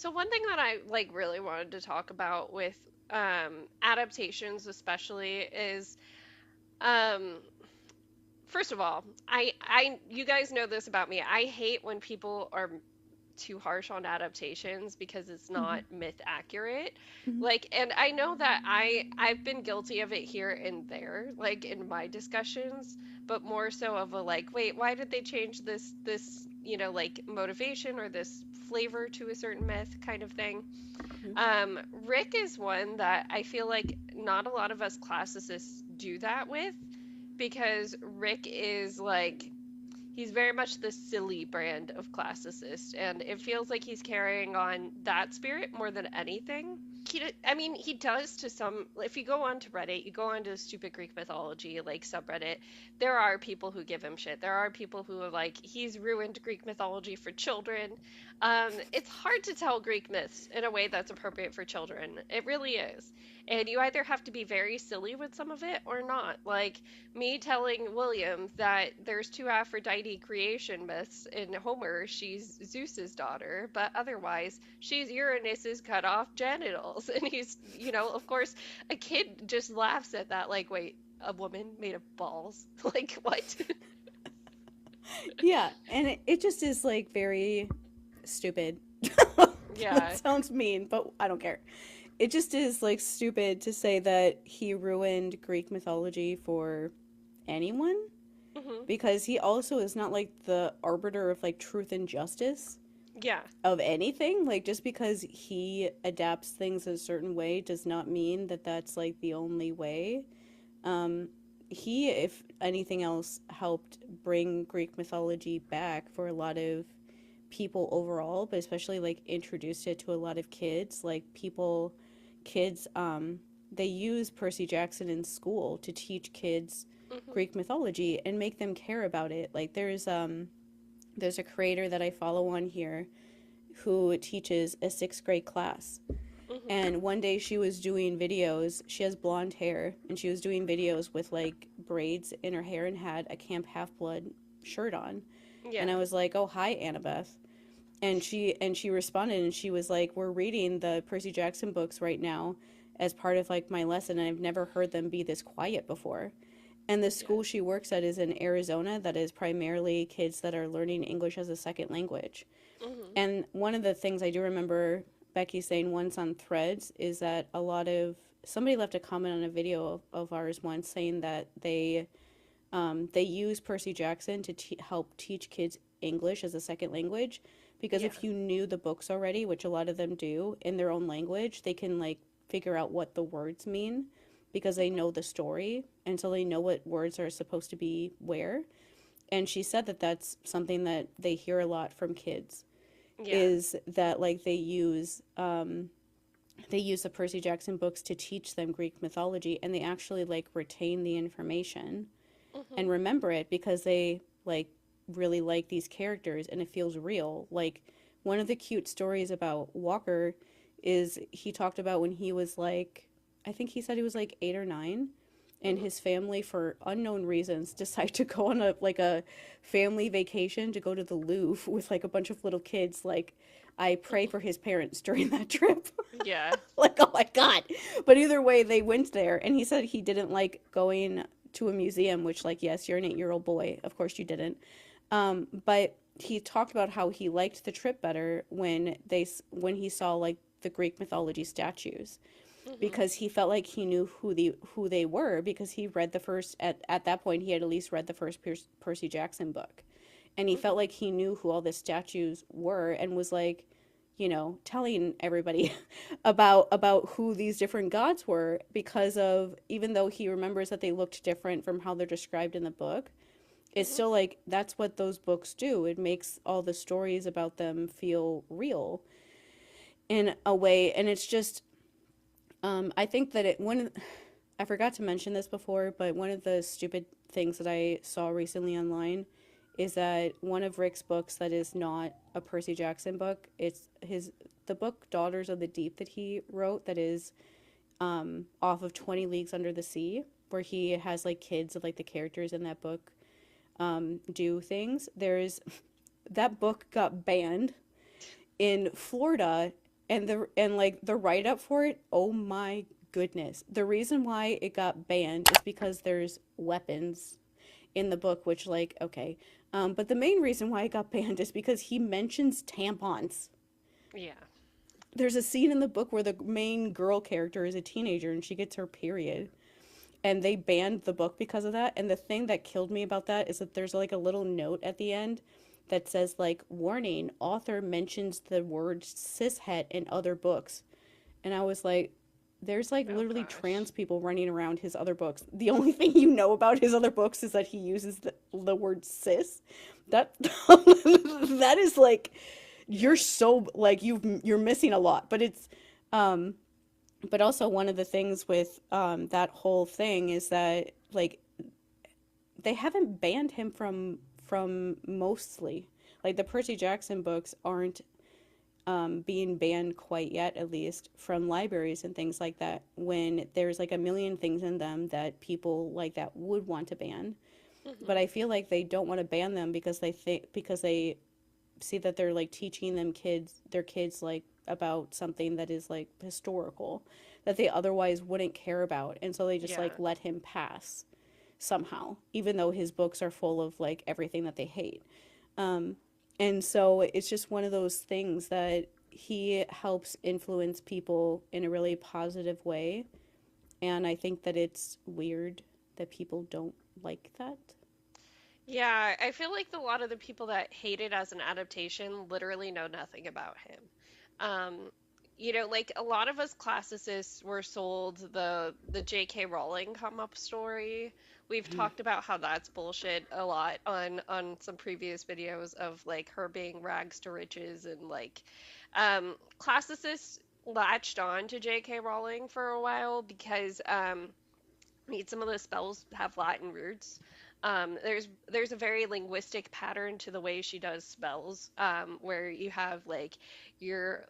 So one thing that I like really wanted to talk about with adaptations especially is um first of all, I you guys know this about me. I hate when people are too harsh on adaptations because it's Mm-hmm. not myth accurate. Mm-hmm. Like, and I know that I've been guilty of it here and there, like in my discussions, but more so of a like, wait, why did they change this, like motivation or this flavor to a certain myth kind of thing. Rick is one that I feel like not a lot of us classicists do that with because Rick is like he's very much the silly brand of classicist, and it feels like he's carrying on that spirit more than anything. I mean, he does to some. If you go on to Reddit, you go on to stupid Greek mythology like subreddit, there are people who give him shit. There are people who are like, he's ruined Greek mythology for children. It's hard to tell Greek myths in a way that's appropriate for children. It really is. And you either have to be very silly with some of it or not. Like, me telling William that there's two Aphrodite creation myths in Homer. She's Zeus's daughter, but otherwise she's Uranus's cut off genitals. And he's, of course, a kid just laughs at that, like, wait, a woman made of balls? Like, what? Yeah, and it just is like very stupid. That Yeah. sounds mean, but I don't care. It just is like stupid to say that he ruined Greek mythology for anyone Hmm. because he also is not like the arbiter of like truth and justice Yeah. of anything. Like just because he adapts things a certain way does not mean that that's like the only way. Um, he, if anything else, helped bring Greek mythology back for a lot of people overall, but especially like introduced it to a lot of kids. Like kids, they use Percy Jackson in school to teach kids Hmm. Greek mythology and make them care about it. Like there's a creator that I follow on here who teaches a sixth grade class. Hmm. And one day she was doing videos. She has blonde hair, and she was doing videos with like braids in her hair and had a Camp Half Blood shirt on. And I Yeah. was like, "Oh, hi, Annabeth." And she responded, and she was like, "We're reading the Percy Jackson books right now as part of like my lesson, and I've never heard them be this quiet before." And the Yeah. school she works at is in Arizona, that is primarily kids that are learning English as a second language. Hmm. And one of the things I do remember Becky saying once on Threads is that a lot of somebody left a comment on a video of ours once saying that they use Percy Jackson to help teach kids English as a second language because Yeah. if you knew the books already, which a lot of them do in their own language, they can like figure out what the words mean because they Hmm. know the story and so they know what words are supposed to be where. And she said that that's something that they hear a lot from kids Yeah. is that like they use the Percy Jackson books to teach them Greek mythology and they actually like retain the information Hmm. and remember it because they like really like these characters and it feels real. Like one of the cute stories about Walker is he talked about when he was like I think he said he was like 8 or 9 and Hmm. his family for unknown reasons decide to go on a family vacation to go to the Louvre with like a bunch of little kids like I pray for his parents during that trip. Yeah. Like, oh my God. But either way, they went there. And he said he didn't like going to a museum, which, like, yes, you're an 8-year old boy. Of course you didn't. But he talked about how he liked the trip better when he saw like the Greek mythology statues Hmm. because he felt like he knew who they were because he read the first at that point he had at least read the first Percy Jackson book and he felt Hmm. like he knew who all the statues were and was like telling everybody about who these different gods were because of even though he remembers that they looked different from how they're described in the book it's Hmm. still like that's what those books do it makes all the stories about them feel real in a way and it's just I think that I forgot to mention this before, but one of the stupid things that I saw recently online is that one of Rick's books that is not a Percy Jackson book, it's the book Daughters of the Deep that he wrote that is off of 20 Leagues Under the Sea, where he has like kids of like the characters in that book do things. There's that book got banned in Florida and like the write up for it, oh my goodness. The reason why it got banned is because there's weapons in the book, which like okay. But the main reason why it got banned is because he mentions tampons. Yeah. There's a scene in the book where the main girl character is a teenager and she gets her period. And they banned the book because of that. And the thing that killed me about that is that there's like a little note at the end that says like warning, author mentions the word cishet in other books. And I was like, there's like Oh literally gosh. trans people running around his other books. The only thing you know about his other books is that he uses the word cis. That that is like you're Yeah. so like you're missing a lot. But it's um but also one of the things with that whole thing is that like they haven't banned him from mostly like the Percy Jackson books aren't being banned quite yet, at least from libraries and things like that, when there's like a million things in them that people like that would want to ban. But Hmm. I feel like they don't want to ban them because they see that they're like teaching their kids like about something that is like historical that they otherwise wouldn't care about, and so they just like Yeah. let him pass somehow, even though his books are full of like everything that they hate. Um, and so it's just one of those things that he helps influence people in a really positive way. And I think that it's weird that people don't like that. Yeah, I feel like a lot of the people that hate it as an adaptation literally know nothing about him. Um, like a lot of us classicists were sold the JK Rowling come up story. We've talked about how that's bullshit a lot on some previous videos of like her being rags to riches and like classicists latched on to JK Rowling for a while because some of the spells have Latin roots. There's a very linguistic pattern to the way she does spells, where you have like your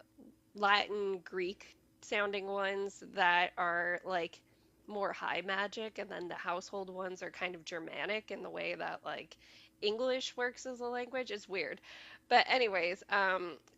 Latin, Greek sounding ones that are like more high magic, and then the household ones are kind of Germanic in the way that like English works as a language. It's weird. But anyways,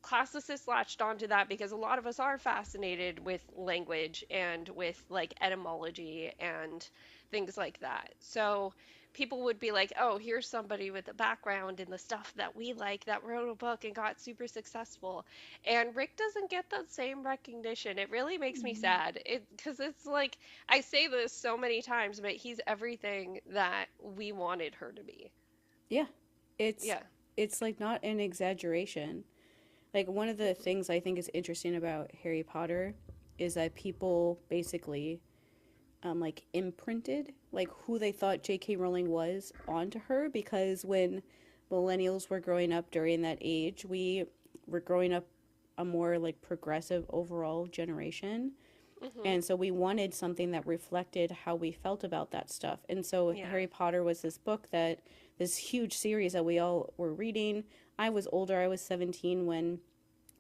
classicists latched onto that because a lot of us are fascinated with language and with like etymology and things like that. So people would be like, oh, here's somebody with a background in the stuff that we like that wrote a book and got super successful. And Rick doesn't get that same recognition. It really makes me sad. Because it's like I say this so many times, but he's everything that we wanted her to be. Yeah, it's Yeah. it's like not an exaggeration. Like one of the Mhm. things I think is interesting about Harry Potter is that people basically like imprinted like who they thought J.K. Rowling was onto her because when millennials were growing up during that age, we were growing up a more like progressive overall generation. Mhm. And so we wanted something that reflected how we felt about that stuff. And so Yeah. Harry Potter was this book that this huge series that we all were reading. I was older, I was 17 when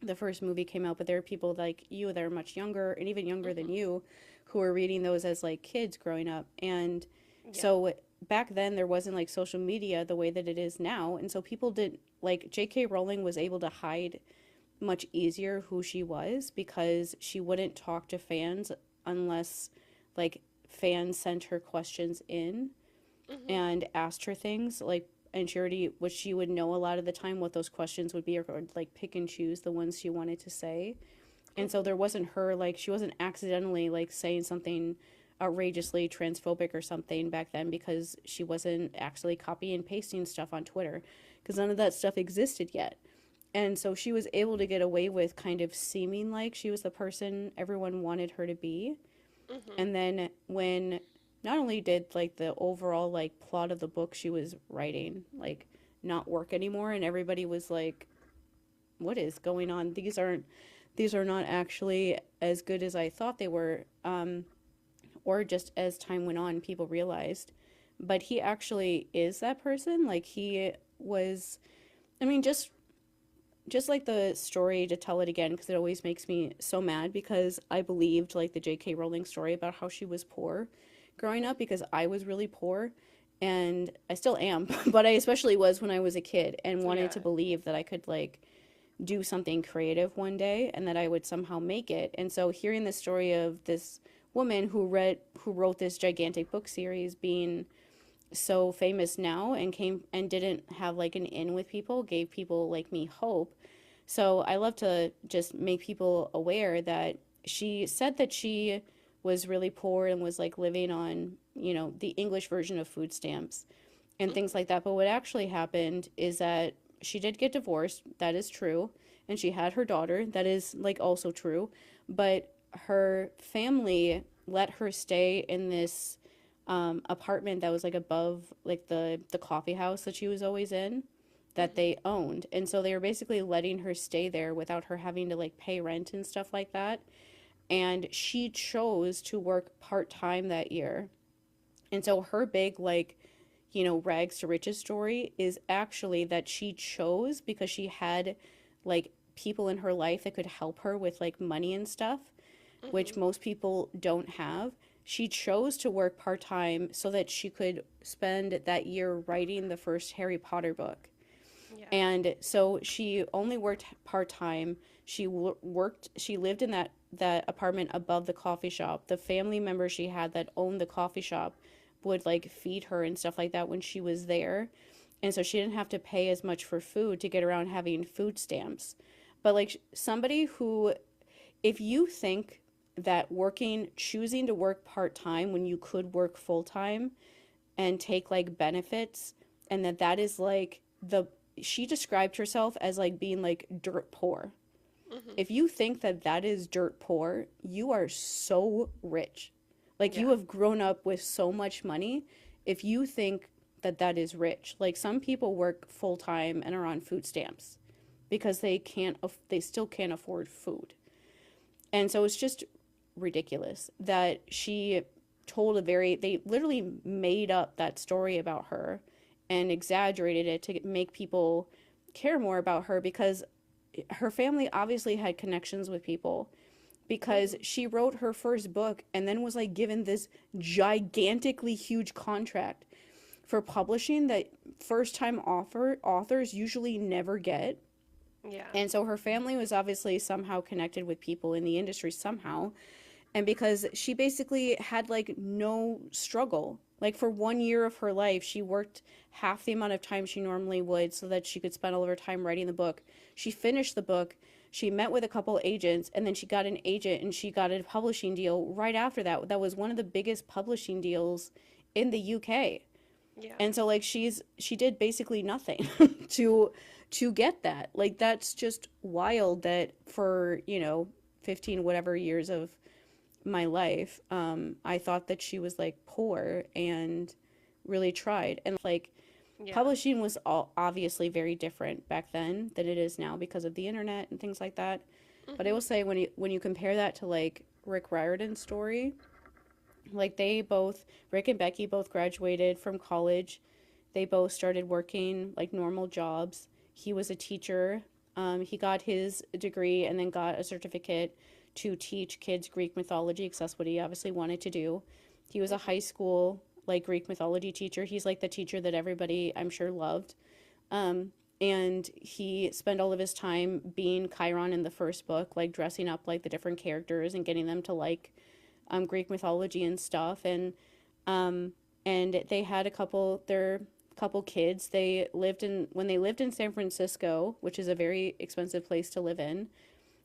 the first movie came out, but there are people like you that are much younger and even younger than Mhm. you who were reading those as like kids growing up. And Yeah. so back then there wasn't like social media the way that it is now. And so people didn't like JK Rowling was able to hide much easier who she was because she wouldn't talk to fans unless like fans sent her questions in Mhm. and asked her things like and she already which she would know a lot of the time what those questions would be or like pick and choose the ones she wanted to say. And so Mhm. there wasn't her like she wasn't accidentally like saying something outrageously transphobic or something back then because she wasn't actually copying and pasting stuff on Twitter because none of that stuff existed yet. And so she was able to get away with kind of seeming like she was the person everyone wanted her to be. Mhm. And then when not only did like the overall like plot of the book she was writing like not work anymore and everybody was like what is going on? These are not actually as good as I thought they were. Or just as time went on people realized. But he actually is that person. Like he was I mean just like the story to tell it again because it always makes me so mad because I believed like the J.K. Rowling story about how she was poor growing Mhm. up because I was really poor and I still am, but I especially was when I was a kid and wanted to Yeah. believe that I could like do something creative one day and that I would somehow make it. And so hearing the story of this woman who wrote this gigantic book series being so famous now and came and didn't have like an in with people, gave people like me hope. So I love to just make people aware that she said that she was really poor and was like living on, the English version of food stamps and things Mhm. like that. But what actually happened is that she did get divorced. That is true. And she had her daughter. That is like also true. But her family let her stay in this apartment that was like above like the coffee house that she was always in that Mhm. they owned. And so they were basically letting her stay there without her having to like pay rent and stuff like that. And she chose to work part-time that year. And so her big like, rags to riches story is actually that she chose because she had like people in her life that could help her with like money and stuff, which Mhm. most people don't have. She chose to work part time so that she could spend that year writing the first Harry Potter book. Yeah. And so she only worked part time. She lived in that apartment above the coffee shop. The family member she had that owned the coffee shop would like feed her and stuff like that when she was there. And so she didn't have to pay as much for food to get around having food stamps. But like somebody who, if you think that choosing to work part time when you could work full time and take like benefits, and that is like she described herself as like being like dirt poor. Mhm. If you think that that is dirt poor, you are so rich. Like you Yeah. have grown up with so much money. If you think that that is rich, like some people work full time and are on food stamps because they still can't afford food. And so it's just ridiculous that they literally made up that story about her and exaggerated it to make people care more about her because her family obviously had connections with people because Mhm. she wrote her first book and then was like given this gigantically huge contract for publishing that first time authors usually never get. Yeah. And so her family was obviously somehow connected with people in the industry somehow. And because she basically had like no struggle. Like for 1 year of her life, she worked half the amount of time she normally would so that she could spend all of her time writing the book. She finished the book. She met with a couple agents and then she got an agent and she got a publishing deal right after that. That was one of the biggest publishing deals in the UK. Yeah. And so like she did basically nothing to to get that. Like that's just wild that for, 15 whatever years of my life, I thought that she was like poor and really tried. And like Yeah. publishing was all obviously very different back then than it is now because of the internet and things like that. But I Mhm. will say when you compare that to like Rick Riordan's story, like Rick and Becky both graduated from college. They both started working like normal jobs. He was a teacher. He got his degree and then got a certificate to teach kids Greek mythology because that's what he obviously wanted to do. He was a Mhm. high school like Greek mythology teacher. He's like the teacher that everybody I'm sure loved. Um, and he spent all of his time being Chiron in the first book, like dressing up like the different characters and getting them to like Greek mythology and stuff. Um, and they had their couple kids. When they lived in San Francisco, which is a very expensive place to live in,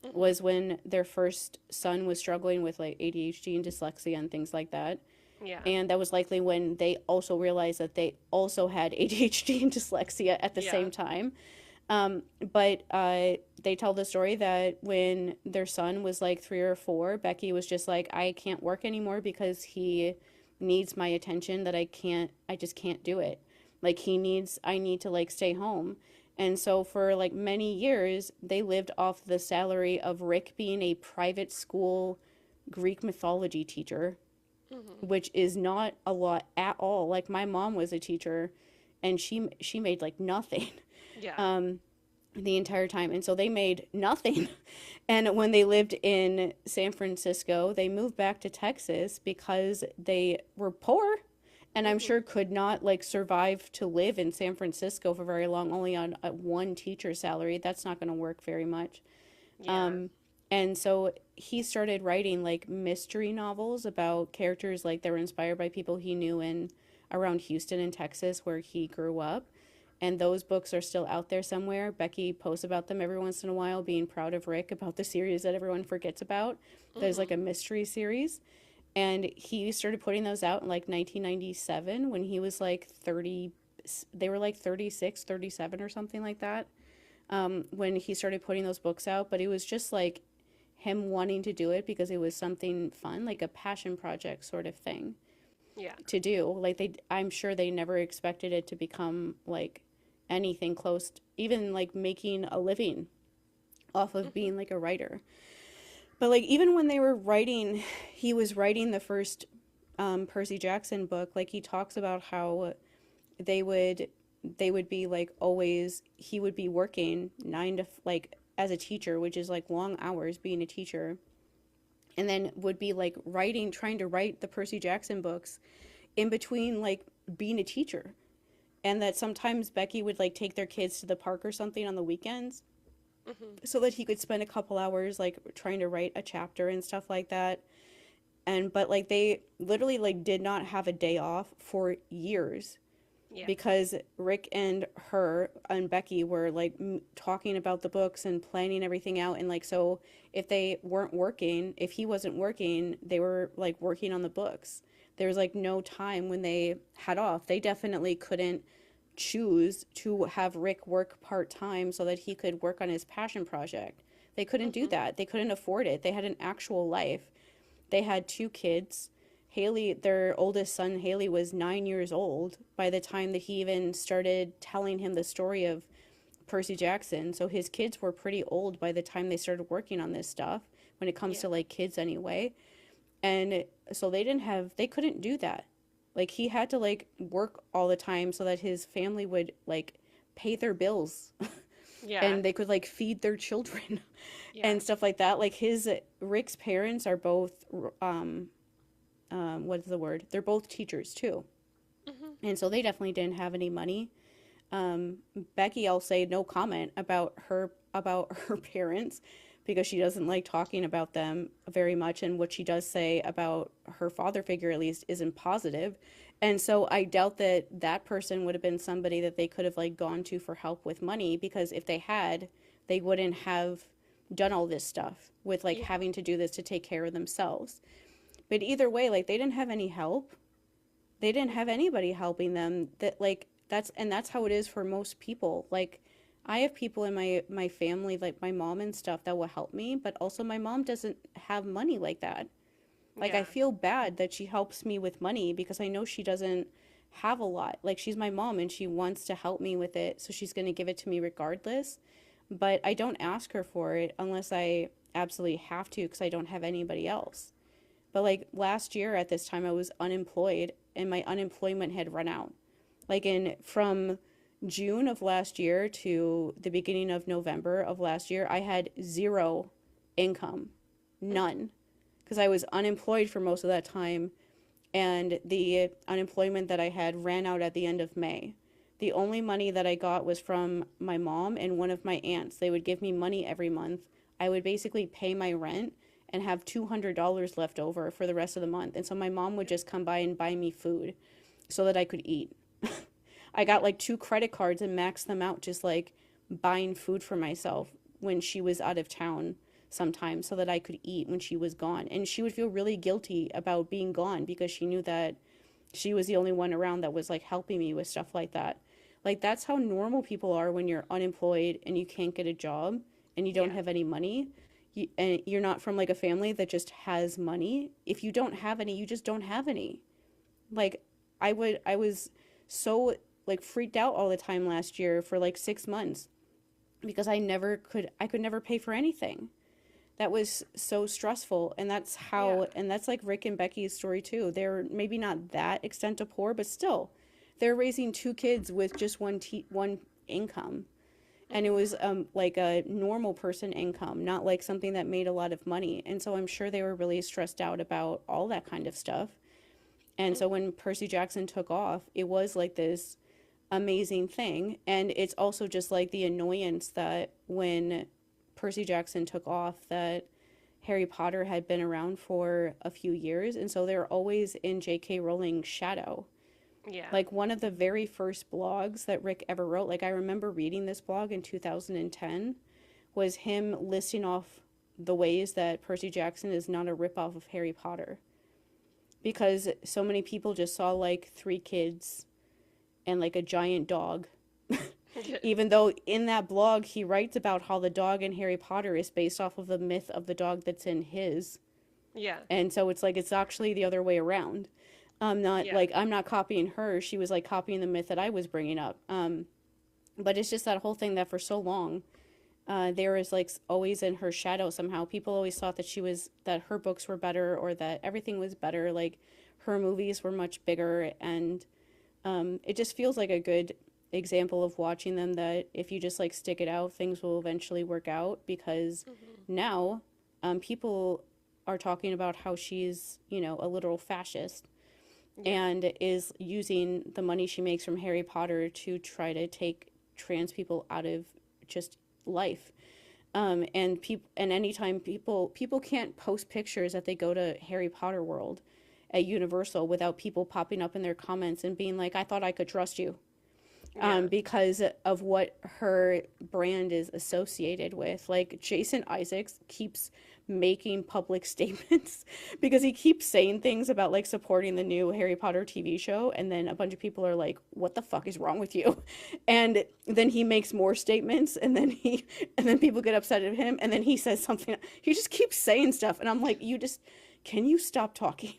Mhm. was when their first son was struggling with like ADHD and dyslexia and things like that. Yeah. And that was likely when they also realized that they also had ADHD and dyslexia at the Yeah. same time. But they tell the story that when their son was like 3 or 4, Becky was just like, I can't work anymore because he needs my attention that I just can't do it. Like I need to like stay home. And so for like many years, they lived off the salary of Rick being a private school Greek mythology teacher, Mhm. which is not a lot at all. Like my mom was a teacher and she made like nothing. Yeah. Um, the entire time. And so they made nothing. And when they lived in San Francisco, they moved back to Texas because they were poor and I'm Mhm. sure could not like survive to live in San Francisco for very long, only on a one teacher salary. That's not going to work very much. Yeah. Um, and so he started writing like mystery novels about characters like that were inspired by people he knew in around Houston and Texas where he grew up. And those books are still out there somewhere. Becky posts about them every once in a while, being proud of Rick about the series that everyone forgets about. There's like Mhm. a mystery series. And he started putting those out in like 1997 when he was like 30. They were like 36, 37, or something like that, when he started putting those books out. But it was just like him wanting to do it because it was something fun, like a passion project sort of thing Yeah. to do. Like I'm sure they never expected it to become like anything close to, even like making a living off of Mhm. being like a writer. But like even when they were writing, he was writing the first Percy Jackson book. Like he talks about how they would they would be like always he would be working nine to like as a teacher, which is like long hours being a teacher, and then would be like writing, trying to write the Percy Jackson books in between like being a teacher. And that sometimes Becky would like take their kids to the park or something on the weekends Mhm. so that he could spend a couple hours like trying to write a chapter and stuff like that. And but like they literally like did not have a day off for years Yeah. because Rick and her and Becky were like talking about the books and planning everything out. And like so if they weren't working, if he wasn't working, they were like working on the books. There was like no time when they had off. They definitely couldn't choose to have Rick work part-time so that he could work on his passion project. They couldn't do Mhm. that. They couldn't afford it. They had an actual life. They had two kids. Haley, their oldest son, Haley, was 9 years old by the time that he even started telling him the story of Percy Jackson. So his kids were pretty old by the time they started working on this stuff, when it comes to Yeah. like kids anyway. And so they couldn't do that. Like he had to like work all the time so that his family would like pay their bills Yeah. and they could like feed their children Yeah. and stuff like that. Like his Rick's parents are both um what is the word? They're both teachers too. Mhm. And so they definitely didn't have any money. Um, Becky, I'll say no comment about her parents because she doesn't like talking about them very much, and what she does say about her father figure at least isn't positive. And so I doubt that that person would have been somebody that they could have like gone to for help with money, because if they had, they wouldn't have done all this stuff with like Yeah. having to do this to take care of themselves. But either way, like they didn't have any help. They didn't have Mhm. anybody helping them. That like that's how it is for most people. Like I have people in my family, like my mom and stuff, that will help me, but also my mom doesn't have money like that. Like I Yeah. feel bad that she helps me with money because I know she doesn't have a lot. Like she's my mom and she wants to help me with it, so she's going to give it to me regardless. But I don't ask her for it unless I absolutely have to because I don't have anybody else. But like last year at this time I was unemployed and my unemployment had run out. Like in from June of last year to the beginning of November of last year, I had zero income. Mhm. None. Because I was unemployed for most of that time, and the unemployment that I had ran out at the end of May. The only money that I got was from my mom and one of my aunts. They would give me money every month. I would basically pay my rent and have $200 left over for the rest of the month. And so my mom would just come by and buy me food so that I could eat. I got Yeah. like two credit cards and maxed them out just like buying food for myself when she was out of town sometimes so that I could eat when she was gone. And she would feel really guilty about being gone because she knew that she was the only one around that was like helping me with stuff like that. Like that's how normal people are when you're unemployed and you can't get a job and you don't Yeah. have any money. And you're not from like a family that just has money. If you don't have any, you just don't have any. Like I was so like freaked out all the time last year for like 6 months because I could never pay for anything. That was so stressful. And that's Yeah. how, and that's like Rick and Becky's story too. They're maybe not that extent to poor, but still they're raising two kids with just one income. And it Mhm. was like a normal person income, not like something that made a lot of money. And so I'm sure they were really stressed out about all that kind of stuff. And so Hmm. when Percy Jackson took off, it was like this amazing thing. And it's also just like the annoyance that when Percy Jackson took off, that Harry Potter had been around for a few years. And so they're always in JK Rowling's shadow. Yeah. Like one of the very first blogs that Rick ever wrote, like I remember reading this blog in 2010, was him listing off the ways that Percy Jackson is not a ripoff of Harry Potter. Because so many people just saw like three kids and like a giant dog. Even though in that blog he writes about how the dog in Harry Potter is based off of the myth of the dog that's in his. Yeah. And so it's like it's actually the other way around. Not Yeah. like I'm not copying her. She was like copying the myth that I was bringing up. But it's just that whole thing that for so long, there was like always in her shadow somehow. People always thought that she was that her books were better or that everything was better. Like her movies were much bigger, and it just feels like a good example of watching them that if you just like stick it out, things will eventually work out because Hmm. now people are talking about how she's, a literal fascist Yeah. and is using the money she makes from Harry Potter to try to take trans people out of just life. And anytime people can't post pictures that they go to Harry Potter World at Universal without people popping up in their comments and being like, "I thought I could trust you," Yeah. because of what her brand is associated with. Like Jason Isaacs keeps making public statements because he keeps saying things about like supporting the new Harry Potter TV show, and then a bunch of people are like, "What the fuck is wrong with you?" And then he makes more statements, and then people get upset at him, and then he says something. He just keeps saying stuff, and I'm like, "You just can you stop talking?"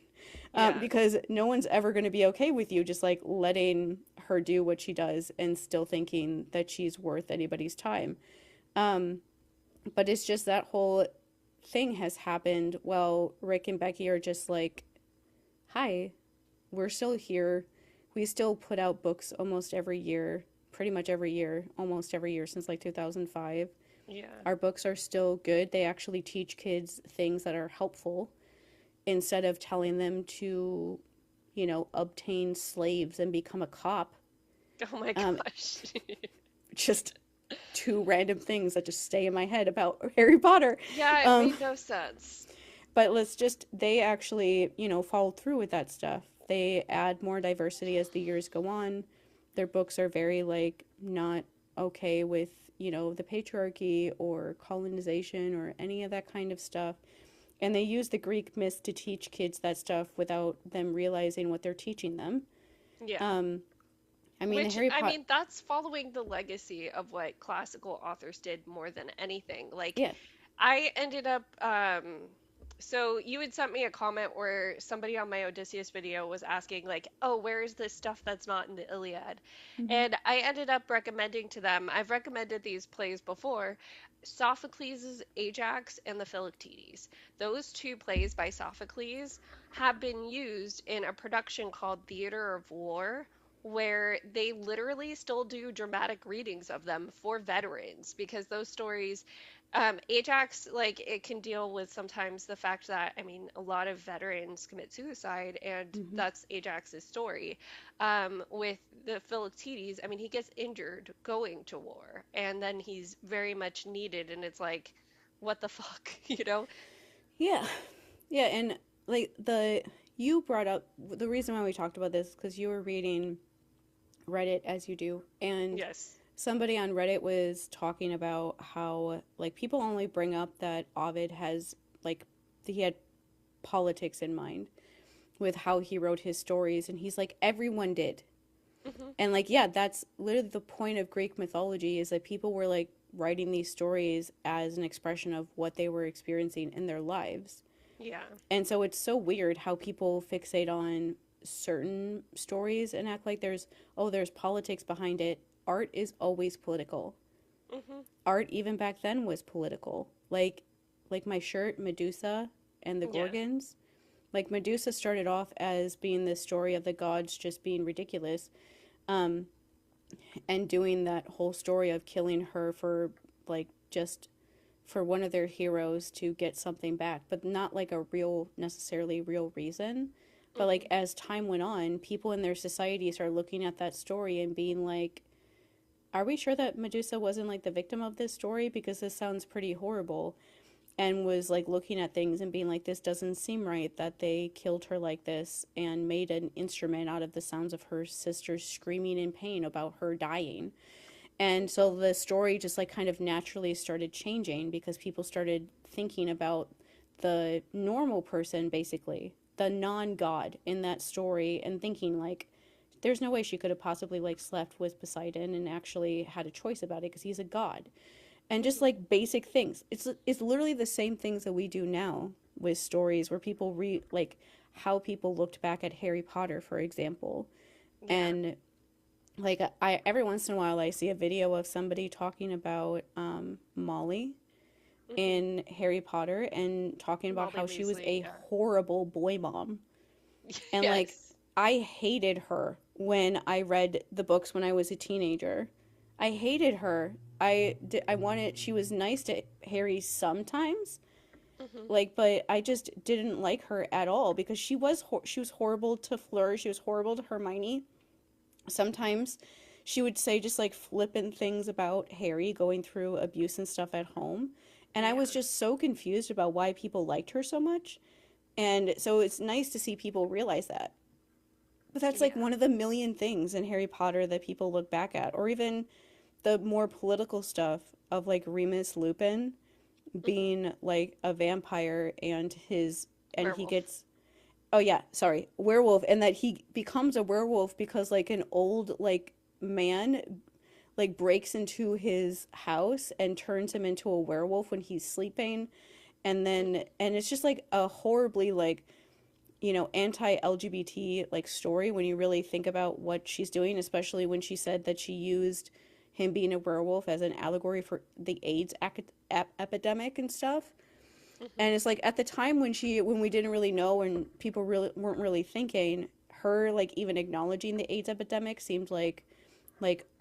Yeah. Because no one's ever going to be okay with you just like letting her do what she does and still thinking that she's worth anybody's time. Um, but it's just that whole thing has happened while Rick and Becky are just like, hi, we're still here. We still put out books almost every year, pretty much every year, almost every year since like 2005. Yeah. Our books are still good. They actually teach kids things that are helpful instead of telling them to, obtain slaves and become a cop. Oh my Um, gosh. just two random things that just stay in my head about Harry Potter. Yeah, it Um, made no sense. but they actually, followed through with that stuff. They add more diversity as the years go on. Their books are very, like, not okay with, the patriarchy or colonization or any of that kind of stuff. And they use the Greek myths to teach kids that stuff without them realizing what they're teaching them. Yeah. Um, I mean, the Which, Harry I Potter, mean, that's following the legacy of what classical authors did more than anything. Like, yeah, I ended up, so you had sent me a comment where somebody on my Odysseus video was asking, like, oh, where is this stuff that's not in the Iliad? hmm And I ended up recommending to them, I've recommended these plays before, Sophocles' Ajax and the Philoctetes. Those two plays by Sophocles have been used in a production called Theater of War, where they literally still do dramatic readings of them for veterans because those stories, Ajax, like it can deal with sometimes the fact that, I mean, a lot of veterans commit suicide, and hmm that's Ajax's story. With the Philoctetes, I mean, he gets injured going to war, and then he's very much needed, and it's like, what the fuck, you know? yeah, yeah, and like you brought up the reason why we talked about this because you were reading Reddit as you do, and Yes. somebody on Reddit was talking about how like people only bring up that Ovid has like he had politics in mind with how he wrote his stories, and he's like everyone did. Hmm. And like, yeah, that's literally the point of Greek mythology is that people were like writing these stories as an expression of what they were experiencing in their lives. Yeah. And so it's so weird how people fixate on certain stories and act like there's politics behind it. Art is always political. Hmm. Art even back then was political. Like my shirt Medusa and the Yeah. Gorgons. Like Medusa started off as being this story of the gods just being ridiculous, um, and doing that whole story of killing her for like just for one of their heroes to get something back, but not like a real necessarily real reason. But like Hmm. as time went on, people in their society started looking at that story and being like, are we sure that Medusa wasn't like the victim of this story? Because this sounds pretty horrible. And was like looking at things and being like, this doesn't seem right that they killed her like this and made an instrument out of the sounds of her sister screaming in pain about her dying. And so the story just like kind of naturally started changing because people started thinking about the normal person, basically, the non god in that story, and thinking like, there's no way she could have possibly like slept with Poseidon and actually had a choice about it because he's a god. And just Hmm. like basic things. It's literally the same things that we do now with stories where people read like how people looked back at Harry Potter, for example. Yeah. And like I every once in a while I see a video of somebody talking about Molly Hmm. in Harry Potter and talking about Molly how she was Weasley. a Yeah. horrible boy mom. And like Yes. I hated her when I read the books when I was a teenager. I hated her. I wanted she was nice to Harry sometimes, Hmm. like, but I just didn't like her at all because she was horrible to Fleur, she was horrible to Hermione. Sometimes she would say just like flippant things about Harry going through abuse and stuff at home. And I was Yeah. just so confused about why people liked her so much. And so it's nice to see people realize that. But that's like Yeah. one of the million things in Harry Potter that people look back at. Or even the more political stuff of like Remus Lupin Hmm. being like a vampire and he Werewolf. gets oh yeah, sorry, werewolf, and that he becomes a werewolf because like an old like man like breaks into his house and turns him into a werewolf when he's sleeping. And it's just like a horribly like anti-LGBT like story when you really think about what she's doing, especially when she said that she used him being a werewolf as an allegory for the AIDS epidemic and stuff. Hmm. And it's like at the time when we didn't really know and people really weren't really thinking, her like even acknowledging the AIDS epidemic seemed like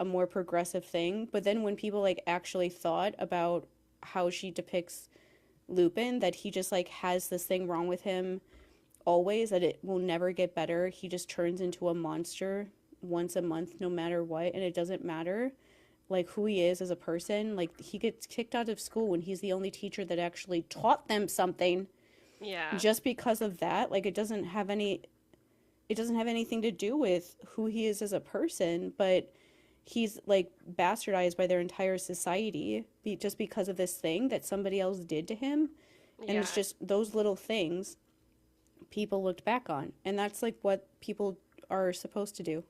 a more progressive thing. But then when people like actually thought about how she depicts Lupin, that he just like has this thing wrong with him always, that it will never get better. He just turns into a monster once a month no matter what, and it doesn't matter like who he is as a person. Like he gets kicked out of school when he's the only teacher that actually taught them something Yeah. just because of that. Like it doesn't have anything to do with who he is as a person, but he's like bastardized by their entire society just because of this thing that somebody else did to him. And it's Yeah. just those little things people looked back on. And that's like what people are supposed to do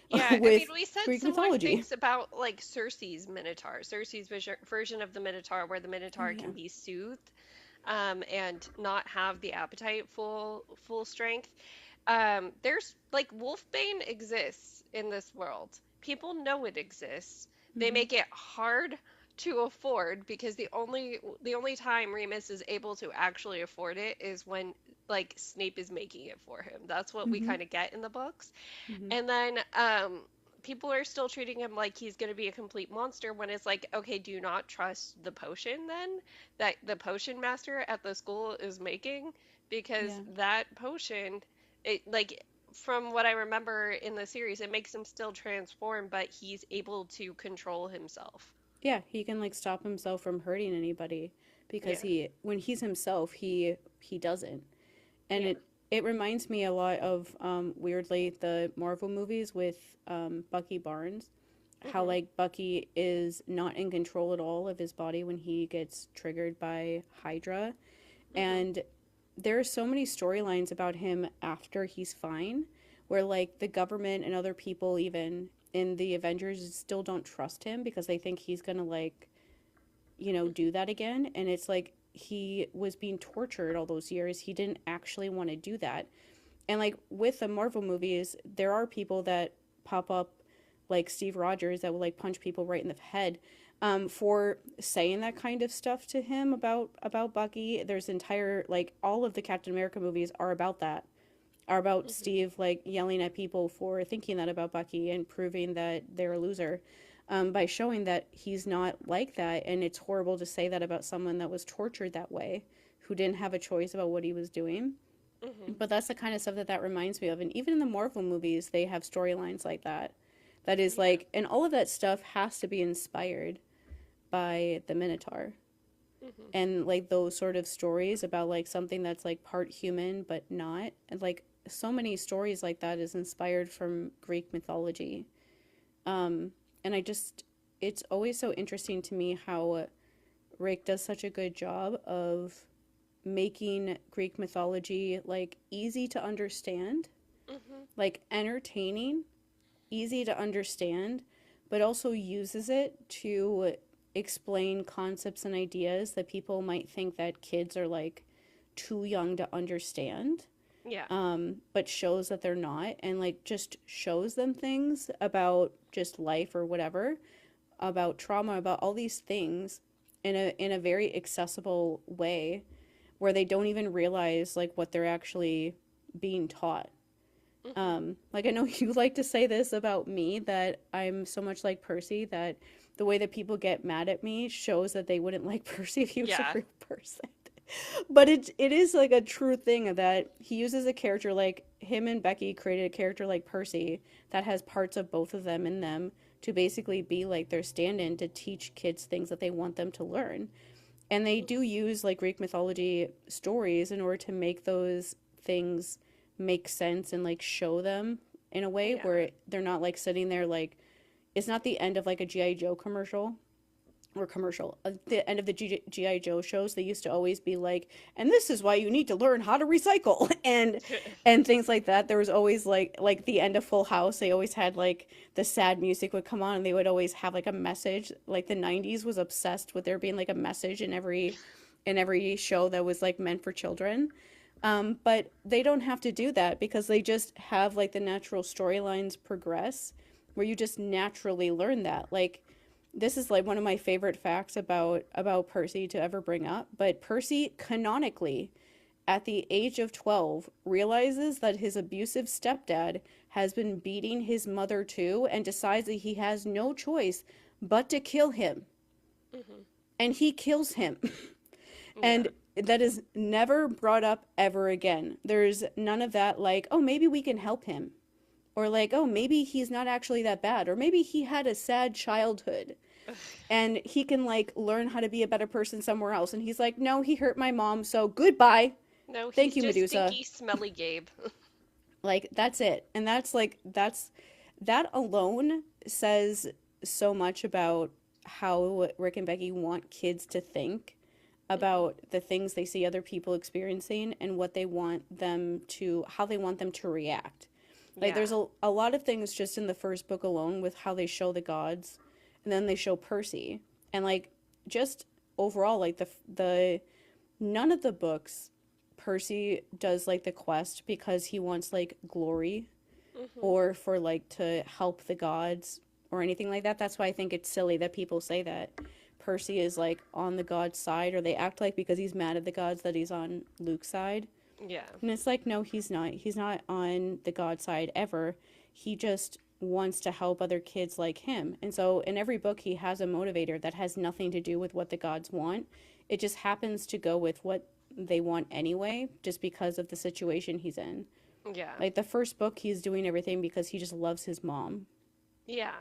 Yeah, I mean, with we said Greek similar mythology. things about like Cersei's Minotaur, Cersei's version of the Minotaur, where the Oh, Minotaur yeah. can be soothed, and not have the appetite full strength. There's like Wolfbane exists in this world. People know it exists. They Mm-hmm. make it hard to afford because the only time Remus is able to actually afford it is when like Snape is making it for him. That's what we Mm-hmm. kind of get in the books. Mm-hmm. And then people are still treating him like he's going to be a complete monster when it's like, okay, do you not trust the potion then that the potion master at the school is making? Because Yeah. that potion, it like from what I remember in the series, it makes him still transform, but he's able to control himself. Yeah, he can like stop himself from hurting anybody because Yeah, he when he's himself, he doesn't. And yeah. it reminds me a lot of weirdly the Marvel movies with Bucky Barnes, how Hmm. like Bucky is not in control at all of his body when he gets triggered by Hydra. Hmm. And there are so many storylines about him after he's fine, where like the government and other people even in the Avengers still don't trust him because they think he's gonna like do that again. And it's like he was being tortured all those years. He didn't actually want to do that. And like with the Marvel movies, there are people that pop up like Steve Rogers that will like punch people right in the head for saying that kind of stuff to him about Bucky. There's entire like all of the Captain America movies are about that. Are about Hmm. Steve like yelling at people for thinking that about Bucky and proving that they're a loser by showing that he's not like that. And it's horrible to say that about someone that was tortured that way, who didn't have a choice about what he was doing. Hmm. But that's the kind of stuff that reminds me of. And even in the Marvel movies, they have storylines like that. That is Yeah. like, and all of that stuff has to be inspired by the Minotaur. Hmm. And like those sort of stories about like something that's like part human but not. And like so many stories like that is inspired from Greek mythology. Um, and it's always so interesting to me how Rick does such a good job of making Greek mythology like easy to understand, Hmm. like entertaining, easy to understand, but also uses it to explain concepts and ideas that people might think that kids are like too young to understand, Yeah. but shows that they're not, and like just shows them things about just life or whatever, about trauma, about all these things in a very accessible way where they don't even realize like what they're actually being taught. Hmm. Like I know you like to say this about me, that I'm so much like Percy, that the way that people get mad at me shows that they wouldn't like Percy if he was a Yeah. real person. But it is like a true thing that he uses a character like him, and Becky created a character like Percy that has parts of both of them in them to basically be like their stand-in to teach kids things that they want them to learn. And they do use like Greek mythology stories in order to make those things make sense and like show them in a way Yeah. where they're not like sitting there like it's not the end of like a GI Joe commercial or commercial. At the end of the GI Joe shows, they used to always be like, and this is why you need to learn how to recycle and things like that. There was always like the end of Full House. They always had like the sad music would come on, and they would always have like a message. Like the '90s was obsessed with there being like a message in every show that was like meant for children. But they don't have to do that because they just have like the natural storylines progress where you just naturally learn that. Like this is like one of my favorite facts about Percy to ever bring up, but Percy canonically at the age of 12 realizes that his abusive stepdad has been beating his mother too and decides that he has no choice but to kill him. Hmm. And he kills him. Yeah. And that is never brought up ever again. There's none of that like, oh, maybe we can help him. Or like, oh, maybe he's not actually that bad. Or maybe he had a sad childhood and he can like learn how to be a better person somewhere else. And he's like, no, he hurt my mom, so goodbye. No, Thank he's you, just Medusa. stinky, smelly Gabe. Like that's it. And that's that alone says so much about how Rick and Becky want kids to think Hmm. about the things they see other people experiencing and what they want them to how they want them to react. Like Yeah. there's a lot of things just in the first book alone with how they show the gods and then they show Percy. And like just overall like the none of the books Percy does like the quest because he wants like glory Hmm. or for like to help the gods or anything like that. That's why I think it's silly that people say that Percy is like on the god's side, or they act like because he's mad at the gods that he's on Luke's side. Yeah. And it's like, no, he's not. He's not on the God side ever. He just wants to help other kids like him. And so in every book, he has a motivator that has nothing to do with what the gods want. It just happens to go with what they want anyway, just because of the situation he's in. Yeah. Like the first book, he's doing everything because he just loves his mom. Yeah.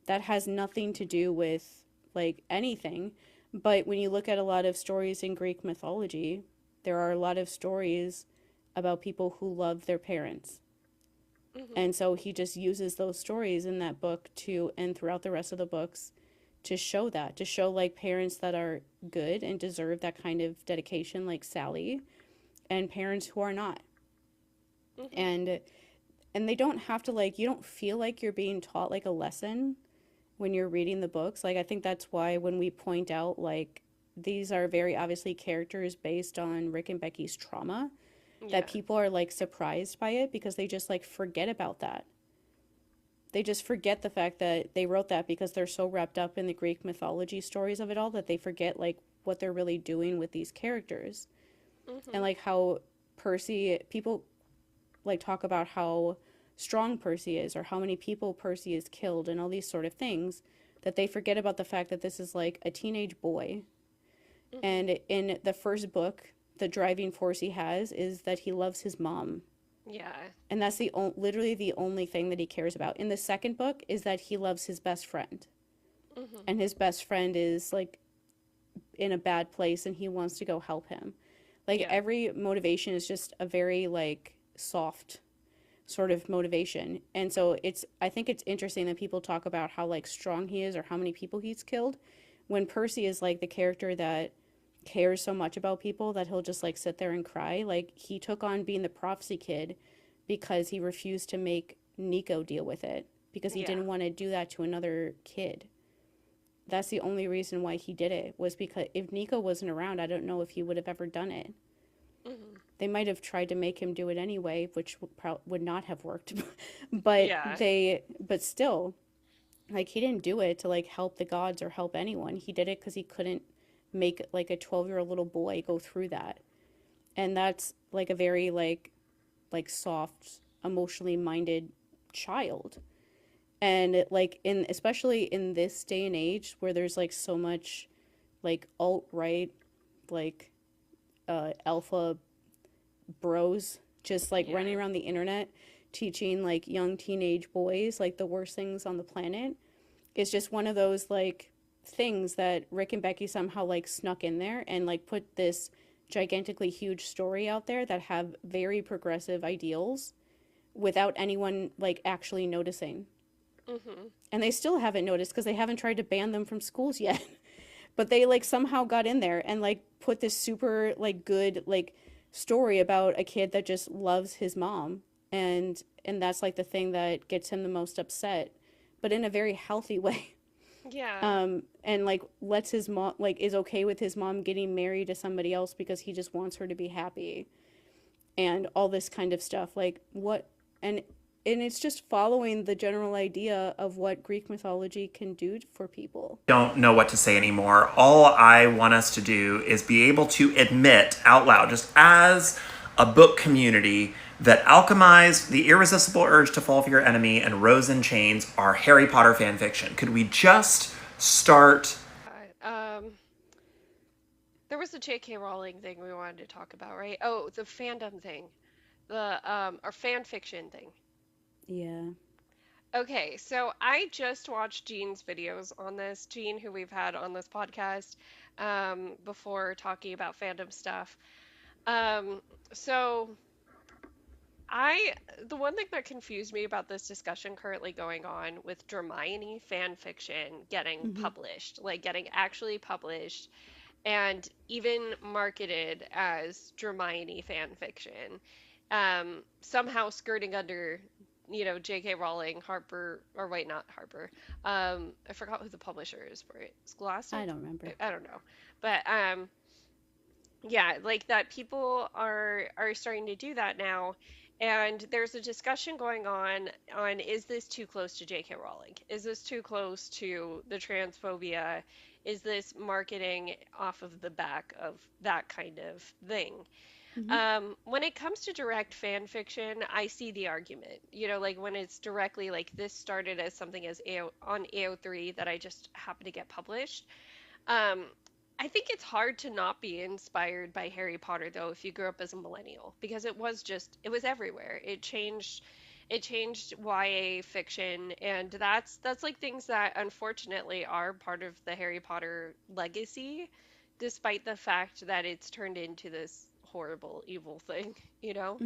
That has nothing to do with like anything. But when you look at a lot of stories in Greek mythology, there are a lot of stories about people who love their parents. Hmm. And so he just uses those stories in that book to, and throughout the rest of the books, to show that, to show like parents that are good and deserve that kind of dedication, like Sally, and parents who are not. Hmm. And and they don't have to like, you don't feel like you're being taught like a lesson when you're reading the books. Like I think that's why when we point out like these are very obviously characters based on Rick and Becky's trauma, that Yeah. people are like surprised by it because they just like forget about that. They just forget the fact that they wrote that because they're so wrapped up in the Greek mythology stories of it all that they forget like what they're really doing with these characters. And Hmm. like how Percy, people like talk about how strong Percy is or how many people Percy has killed and all these sort of things, that they forget about the fact that this is like a teenage boy. Hmm. And in the first book, the driving force he has is that he loves his mom. Yeah. And that's literally the only thing that he cares about. In the second book is that he loves his best friend. Hmm. And his best friend is like in a bad place and he wants to go help him. Like Yeah. every motivation is just a very like soft sort of motivation. And so I think it's interesting that people talk about how like strong he is or how many people he's killed when Percy is like the character that cares so much about people that he'll just like sit there and cry. Like he took on being the prophecy kid because he refused to make Nico deal with it because he Yeah. didn't want to do that to another kid. That's the only reason why he did it was because if Nico wasn't around, I don't know if he would have ever done it. Hmm. They might have tried to make him do it anyway, which would not have worked. but Yeah. but still, like he didn't do it to like help the gods or help anyone. He did it because he couldn't make like a 12-year-old little boy go through that. And that's like a very like soft, emotionally minded child. And like in especially in this day and age where there's like so much like alt right like alpha bros just like Yeah. running around the internet teaching like young teenage boys like the worst things on the planet is just one of those like things that Rick and Becky somehow like snuck in there and like put this gigantically huge story out there that have very progressive ideals without anyone like actually noticing. Hmm. And they still haven't noticed because they haven't tried to ban them from schools yet. But they like somehow got in there and like put this super like good like story about a kid that just loves his mom and that's like the thing that gets him the most upset, but in a very healthy way. Yeah. And like lets his mom like is okay with his mom getting married to somebody else because he just wants her to be happy and all this kind of stuff like what and and it's just following the general idea of what Greek mythology can do for people. Don't know what to say anymore. All I want us to do is be able to admit out loud, just as a book community, that Alchemize, The Irresistible Urge to Fall for Your Enemy, and Rose in Chains are Harry Potter fan fiction. Could we just start? There was a JK Rowling thing we wanted to talk about, right? Oh, the fandom thing, the or fan fiction thing. Yeah. Okay, so I just watched Jean's videos on this. Jean, who we've had on this podcast before talking about fandom stuff. Um, so I, the one thing that confused me about this discussion currently going on with Dramione fan fiction getting Mm-hmm. published, like getting actually published and even marketed as Dramione fan fiction, somehow skirting under, J.K. Rowling, Harper, or wait, not Harper. I forgot who the publisher is for it. I Scholastic? don't remember. I don't know, but yeah, like that people are starting to do that now. And there's a discussion going on is this too close to JK Rowling? Is this too close to the transphobia? Is this marketing off of the back of that kind of thing? Mm-hmm. When it comes to direct fan fiction, I see the argument. Like when it's directly like this started as something as on AO3 that I just happened to get published. Um, I think it's hard to not be inspired by Harry Potter though if you grew up as a millennial because it was everywhere. It changed YA fiction and that's like things that unfortunately are part of the Harry Potter legacy despite the fact that it's turned into this horrible evil thing, you know?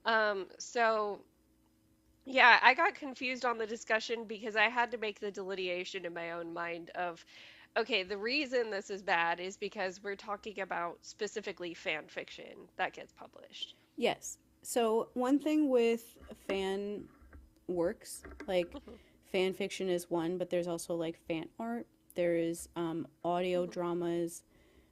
Mm-hmm. So yeah, I got confused on the discussion because I had to make the delineation in my own mind of okay, the reason this is bad is because we're talking about specifically fan fiction that gets published. Yes. So one thing with fan works, like Hmm. fan fiction is one, but there's also like fan art. There's audio Hmm. dramas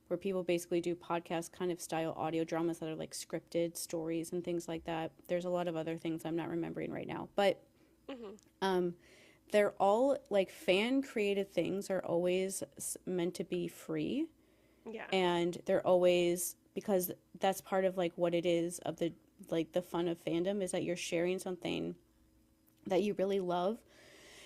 where people basically do podcast kind of style audio dramas that are like scripted stories and things like that. There's a lot of other things I'm not remembering right now, but Hmm. um, they're all like fan created things are always meant to be free, Yeah. and they're always because that's part of like what it is of the like the fun of fandom is that you're sharing something that you really love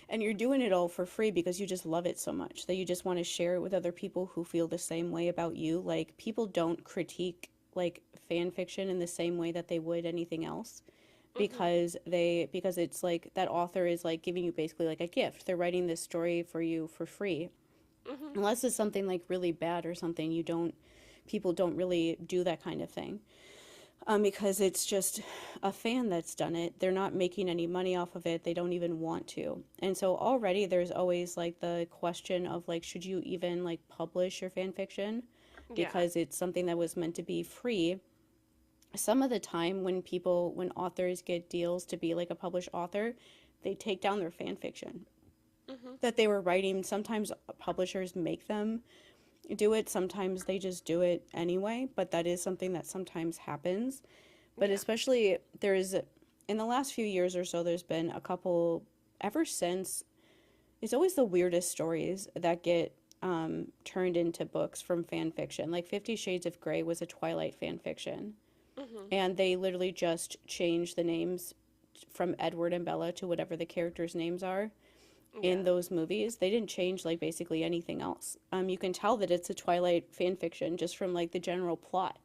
and you're doing it all for free because you just love it so much that you just want to share it with other people who feel the same way about you. Like people don't critique like fan fiction in the same way that they would anything else, Mhm. because it's like that author is like giving you basically like a gift. They're writing this story for you for free. Mhm. Unless it's something like really bad or something, you don't people don't really do that kind of thing. Because it's just a fan that's done it. They're not making any money off of it. They don't even want to. And so already there's always like the question of like, should you even like publish your fan fiction? Yeah. Because it's something that was meant to be free. Some of the time when authors get deals to be like a published author, they take down their fan fiction Mhm. that they were writing. Sometimes publishers make them do it, sometimes they just do it anyway, but that is something that sometimes happens. But Yeah. especially in the last few years or so, there's been a couple ever since. It's always the weirdest stories that get turned into books from fan fiction. Like 50 Shades of Grey was a Twilight fan fiction, Mhm. and they literally just changed the names from Edward and Bella to whatever the characters' names are in Yeah. those movies. They didn't change like basically anything else. You can tell that it's a Twilight fan fiction just from like the general plot.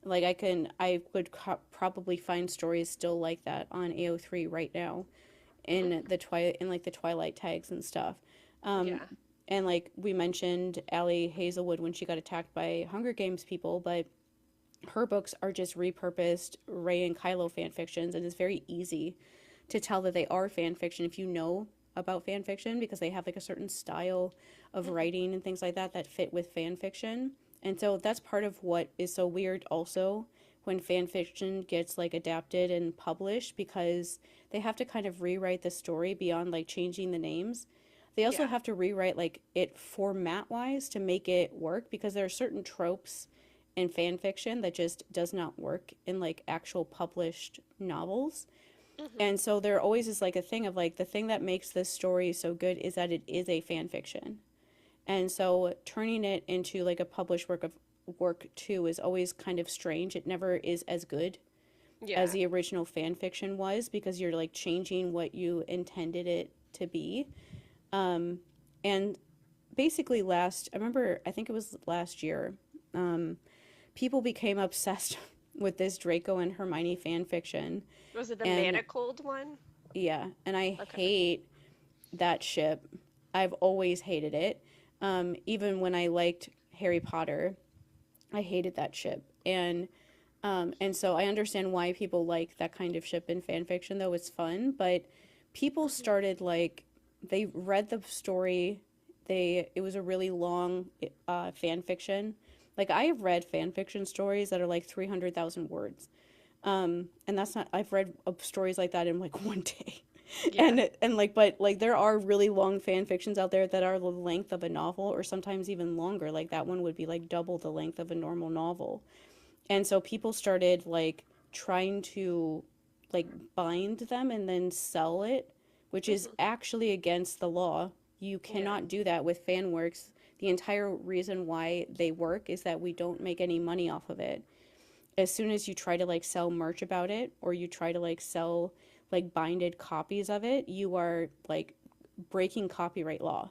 Like I would probably find stories still like that on AO3 right now in Mhm. the Twilight, in like the Twilight tags and stuff. Um, Yeah. and like we mentioned Allie Hazelwood when she got attacked by Hunger Games people, but her books are just repurposed Rey and Kylo fan fictions, and it's very easy to tell that they are fan fiction if you know about fan fiction, because they have like a certain style of Mhm. writing and things like that that fit with fan fiction. And so that's part of what is so weird also when fan fiction gets like adapted and published, because they have to kind of rewrite the story beyond like changing the names. They also Yeah. have to rewrite like it format wise to make it work, because there are certain tropes in fan fiction that just does not work in like actual published novels. Mhm. And so there always is like a thing of like the thing that makes this story so good is that it is a fan fiction. And so turning it into like a published work too is always kind of strange. It never is as good as Yeah. the original fan fiction was, because you're like changing what you intended it to be. And basically I remember I think it was last year, people became obsessed with this Draco and Hermione fan fiction. Was it the And Manicold one? yeah, and I Okay. hate that ship. I've always hated it. Even when I liked Harry Potter, I hated that ship. And so I understand why people like that kind of ship in fan fiction, though it's fun. But people Mhm. started like they read the story. It was a really long fan fiction. Like I have read fan fiction stories that are like 300,000 words. And that's not I've read stories like that in like one day. Yeah. And like but like there are really long fan fictions out there that are the length of a novel, or sometimes even longer. Like that one would be like double the length of a normal novel. And so people started like trying to like bind them and then sell it, which is Mhm. actually against the law. You Yeah. cannot do that with fan works. The entire reason why they work is that we don't make any money off of it. As soon as you try to like sell merch about it, or you try to like sell like binded copies of it, you are like breaking copyright law,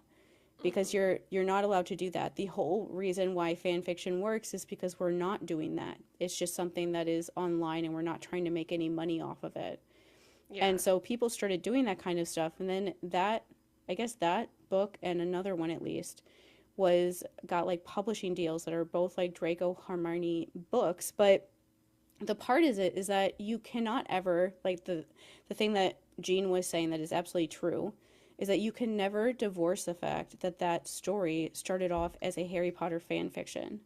because Mhm. you're not allowed to do that. The whole reason why fan fiction works is because we're not doing that. It's just something that is online and we're not trying to make any money off of it. And Yeah. so people started doing that kind of stuff, and then that I guess that book and another one at least was got like publishing deals that are both like Draco Hermione books. But the part is that you cannot ever like the thing that Jean was saying that is absolutely true is that you can never divorce the fact that that story started off as a Harry Potter fan fiction.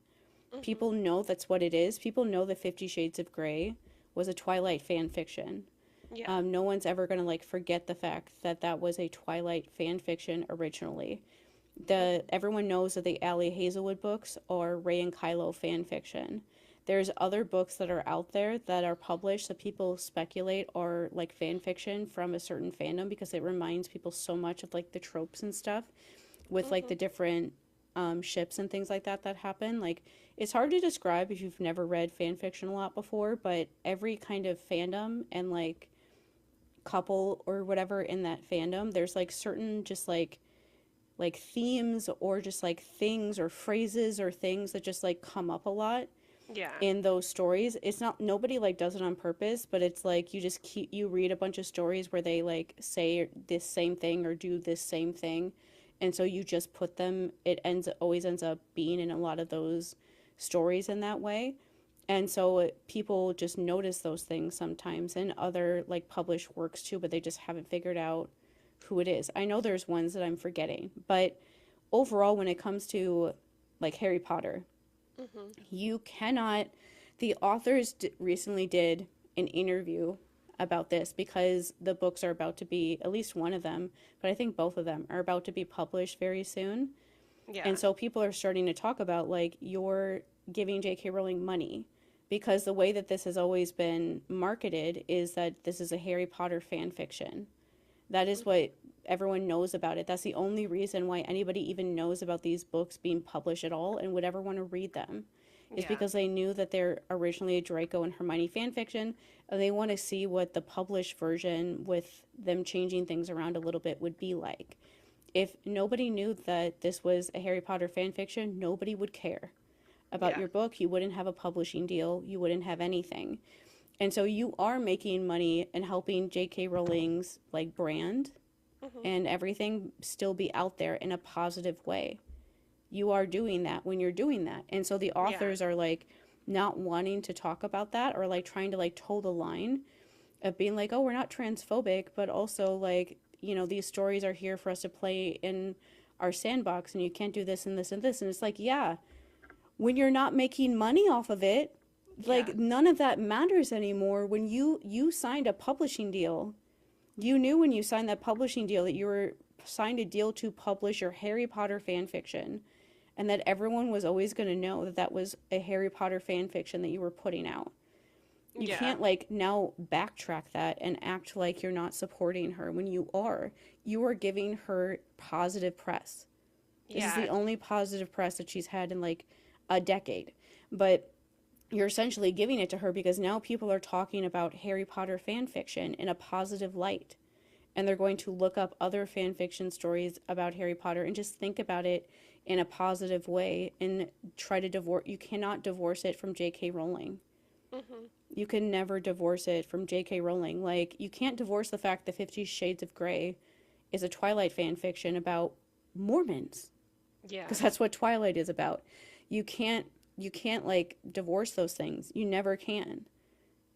Mhm. People know that's what it is. People know that 50 Shades of Grey was a Twilight fan fiction. Yeah. No one's ever going to like forget the fact that that was a Twilight fan fiction originally. The Mhm. Everyone knows that the Allie Hazelwood books are Ray and Kylo fan fiction. There's other books that are out there that are published that people speculate are like fan fiction from a certain fandom, because it reminds people so much of like the tropes and stuff with like the Mhm. different ships and things like that that happen. Like it's hard to describe if you've never read fan fiction a lot before, but every kind of fandom and like couple or whatever in that fandom, there's like certain just like themes or just like things or phrases or things that just like come up a lot. Yeah. in those stories. It's not, nobody like does it on purpose, but it's like you just keep, you read a bunch of stories where they like say this same thing or do this same thing, and so you just put them, it always ends up being in a lot of those stories in that way. And so people just notice those things sometimes in other like published works too, but they just haven't figured out who it is. I know there's ones that I'm forgetting, but overall, when it comes to like Harry Potter, Hmm. you cannot. The authors recently did an interview about this because the books are about to be, at least one of them, but I think both of them are about to be published very soon. And Yeah. so people are starting to talk about like you're giving JK Rowling money because the way that this has always been marketed is that this is a Harry Potter fan fiction. That is Hmm. what everyone knows about it. That's the only reason why anybody even knows about these books being published at all and would ever want to read them, is Yeah. because they knew that they're originally a Draco and Hermione fan fiction, and they want to see what the published version with them changing things around a little bit would be like. If nobody knew that this was a Harry Potter fan fiction, nobody would care about Yeah. your book. You wouldn't have a publishing deal, you wouldn't have anything. And so you are making money and helping JK Rowling's like brand Hmm. and everything still be out there in a positive way. You are doing that when you're doing that. And so the Yeah. authors are like not wanting to talk about that or like trying to like toe the line of being like, oh, we're not transphobic, but also like, you know, these stories are here for us to play in our sandbox and you can't do this and this and this. And it's like, yeah, when you're not making money off of it, Yeah. like none of that matters anymore. When you signed a publishing deal, you knew when you signed that publishing deal that you were signed a deal to publish your Harry Potter fan fiction, and that everyone was always going to know that that was a Harry Potter fan fiction that you were putting out. You Yeah. can't like now backtrack that and act like you're not supporting her when you are. You are giving her positive press. This is Yeah. the only positive press that she's had in like a decade. But you're essentially giving it to her because now people are talking about Harry Potter fan fiction in a positive light. And they're going to look up other fan fiction stories about Harry Potter and just think about it in a positive way and try to divorce. You cannot divorce it from J.K. Rowling. Hmm. You can never divorce it from J.K. Rowling. Like, you can't divorce the fact that 50 Shades of Grey is a Twilight fan fiction about Mormons, Yeah. because that's what Twilight is about. You can't you can't like divorce those things. You never can.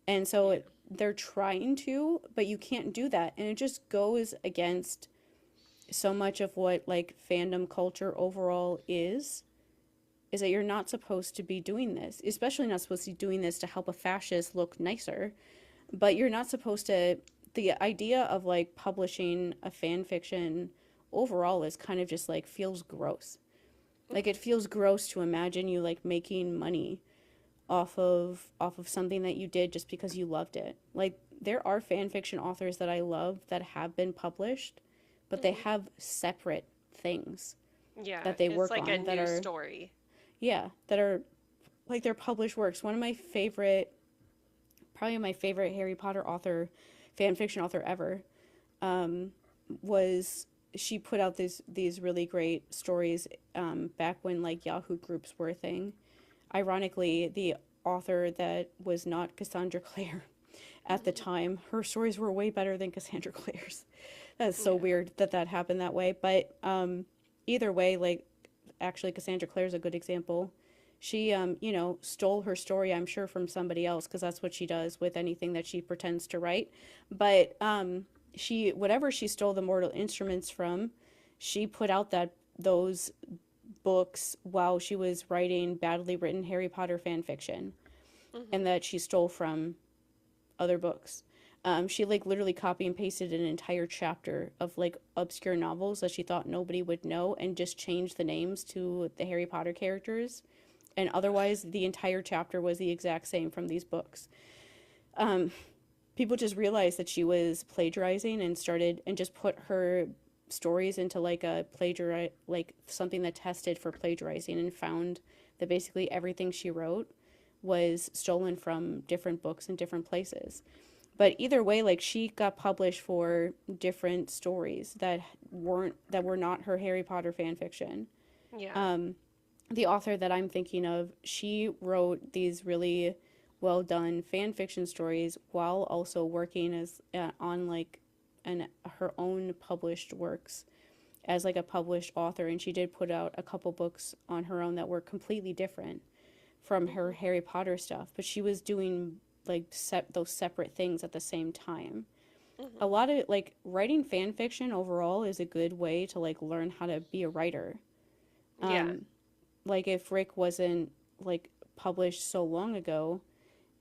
And so Yeah. they're trying to, but you can't do that. And it just goes against so much of what like fandom culture overall is that you're not supposed to be doing this, especially not supposed to be doing this to help a fascist look nicer, but you're not supposed to. The idea of like publishing a fan fiction overall is kind of just like feels gross. Like it Hmm. feels gross to imagine you like making money off of something that you did just because you loved it. Like there are fan fiction authors that I love that have been published, but they Hmm. have separate things Yeah. that they It's work like a on that new are, story. yeah, that are like their published works. One of my favorite, probably my favorite Harry Potter author, fan fiction author ever, um, was, she put out these really great stories back when like Yahoo groups were a thing. Ironically, the author that was not Cassandra Clare at the Hmm. time, her stories were way better than Cassandra Clare's. That's so Yeah. weird that that happened that way. But either way, like actually, Cassandra Clare's a good example. She, stole her story, I'm sure, from somebody else because that's what she does with anything that she pretends to write. But whatever she stole the Mortal Instruments from, she put out those books while she was writing badly written Harry Potter fan fiction, and Hmm. that she stole from other books. She like literally copy and pasted an entire chapter of like obscure novels that she thought nobody would know and just changed the names to the Harry Potter characters. And otherwise, the entire chapter was the exact same from these books. Um, People just realized that she was plagiarizing and started and just put her stories into like a like something that tested for plagiarizing and found that basically everything she wrote was stolen from different books in different places. But either way, like she got published for different stories that were not her Harry Potter fan fiction. Yeah. Um, the author that I'm thinking of, she wrote these really well done fan fiction stories while also working as on like an her own published works as like a published author, and she did put out a couple books on her own that were completely different from her Hmm. Harry Potter stuff, but she was doing like those separate things at the same time. A Hmm. lot of like writing fan fiction overall is a good way to like learn how to be a writer. Yeah. um like if Rick wasn't like published so long ago,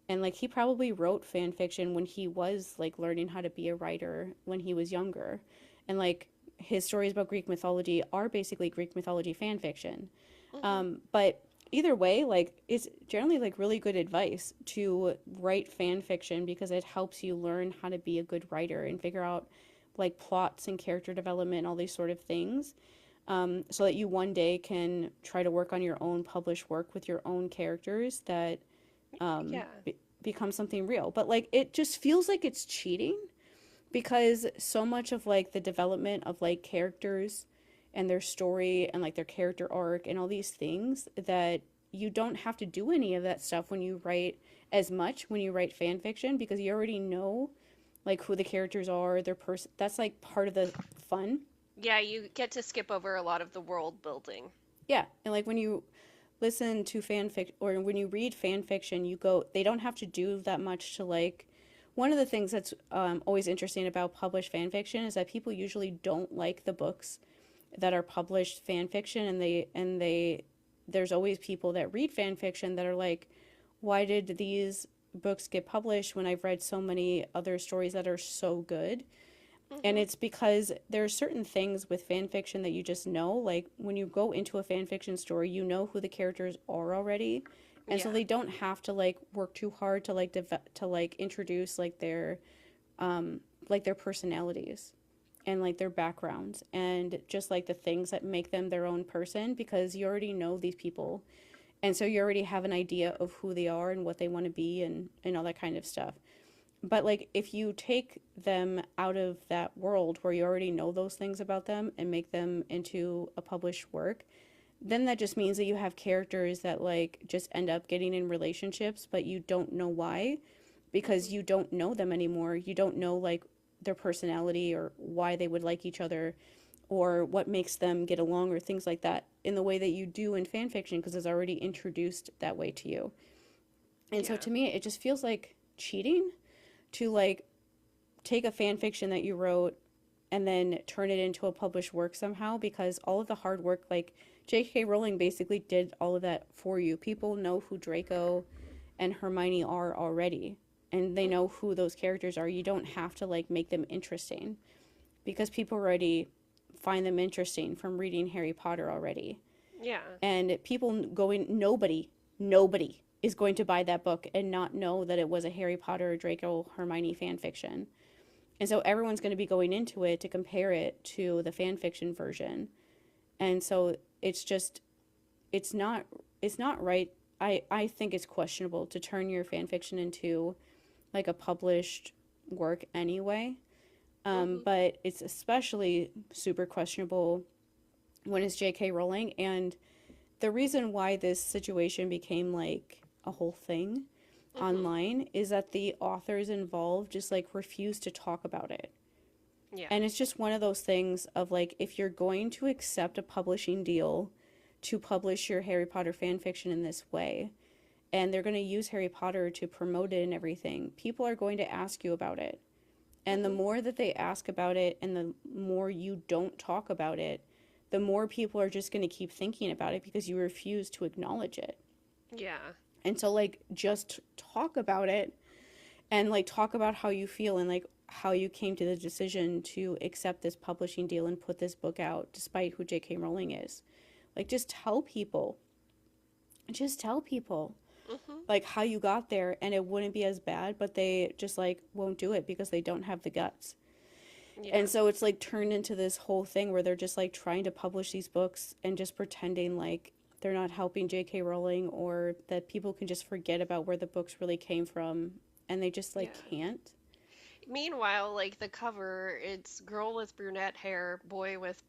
and like he probably wrote fan fiction when he was like learning how to be a writer when he was younger, and like his stories about Greek mythology are basically Greek mythology fan fiction. Hmm. But either way, like it's generally like really good advice to write fan fiction because it helps you learn how to be a good writer and figure out like plots and character development and all these sort of things, so that you one day can try to work on your own published work with your own characters that Yeah. become something real. But like it just feels like it's cheating because so much of like the development of like characters and their story and like their character arc and all these things, that you don't have to do any of that stuff when you write as much when you write fan fiction, because you already know like who the characters are, their person. That's like part of the fun. Yeah, you get to skip over a lot of the world building. Yeah, and like when you listen to fanfic or when you read fan fiction, you go, they don't have to do that much to like. One of the things that's always interesting about published fan fiction is that people usually don't like the books that are published fan fiction, and they there's always people that read fan fiction that are like, why did these books get published when I've read so many other stories that are so good? And Hmm. it's because there are certain things with fan fiction that you just know. Like when you go into a fan fiction story, you know who the characters are already, and so Yeah. they don't have to like work too hard to like to like introduce like their personalities and like their backgrounds and just like the things that make them their own person, because you already know these people, and so you already have an idea of who they are and what they want to be and all that kind of stuff. But like if you take them out of that world where you already know those things about them and make them into a published work, then that just means that you have characters that like just end up getting in relationships, but you don't know why, because Hmm. you don't know them anymore. You don't know like their personality or why they would like each other or what makes them get along or things like that in the way that you do in fan fiction, because it's already introduced that way to you. And so Yeah. to me it just feels like cheating to like take a fan fiction that you wrote and then turn it into a published work somehow, because all of the hard work, like JK Rowling basically did all of that for you. People know who Draco and Hermione are already, and they know Hmm. who those characters are. You don't have to like make them interesting because people already find them interesting from reading Harry Potter already. Yeah. And people going, nobody is going to buy that book and not know that it was a Harry Potter Draco Hermione fan fiction. And so everyone's going to be going into it to compare it to the fan fiction version. And so it's just it's not right. I think it's questionable to turn your fan fiction into like a published work anyway. Hmm. But it's especially super questionable when it's JK Rowling. And the reason why this situation became like a whole thing Hmm. online is that the authors involved just like refuse to talk about it. Yeah. And it's just one of those things of like, if you're going to accept a publishing deal to publish your Harry Potter fan fiction in this way, and they're going to use Harry Potter to promote it and everything, people are going to ask you about it. And the Hmm. more that they ask about it and the more you don't talk about it, the more people are just going to keep thinking about it because you refuse to acknowledge it. Yeah. And so, like, just talk about it and, like, talk about how you feel and, like, how you came to the decision to accept this publishing deal and put this book out despite who J.K. Rowling is. Like, just tell people, Hmm. like, how you got there, and it wouldn't be as bad, but they just, like, won't do it because they don't have the guts. Yeah. And so it's like turned into this whole thing where they're just like trying to publish these books and just pretending like they're not helping JK Rowling, or that people can just forget about where the books really came from, and they just like Yeah. can't. Meanwhile, like the cover, it's girl with brunette hair, boy with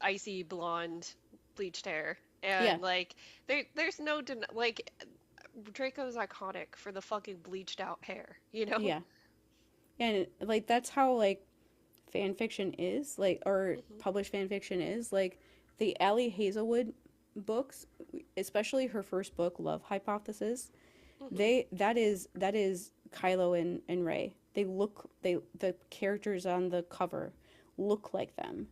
icy blonde bleached hair. Yeah. And like there's no like Draco's iconic for the fucking bleached out hair, you know? Yeah. And like that's how like fan fiction is, like, or Hmm. published fan fiction is. Like the Allie Hazelwood books, especially her first book, Love Hypothesis, Hmm. that is Kylo and Rey. The characters on the cover look like them.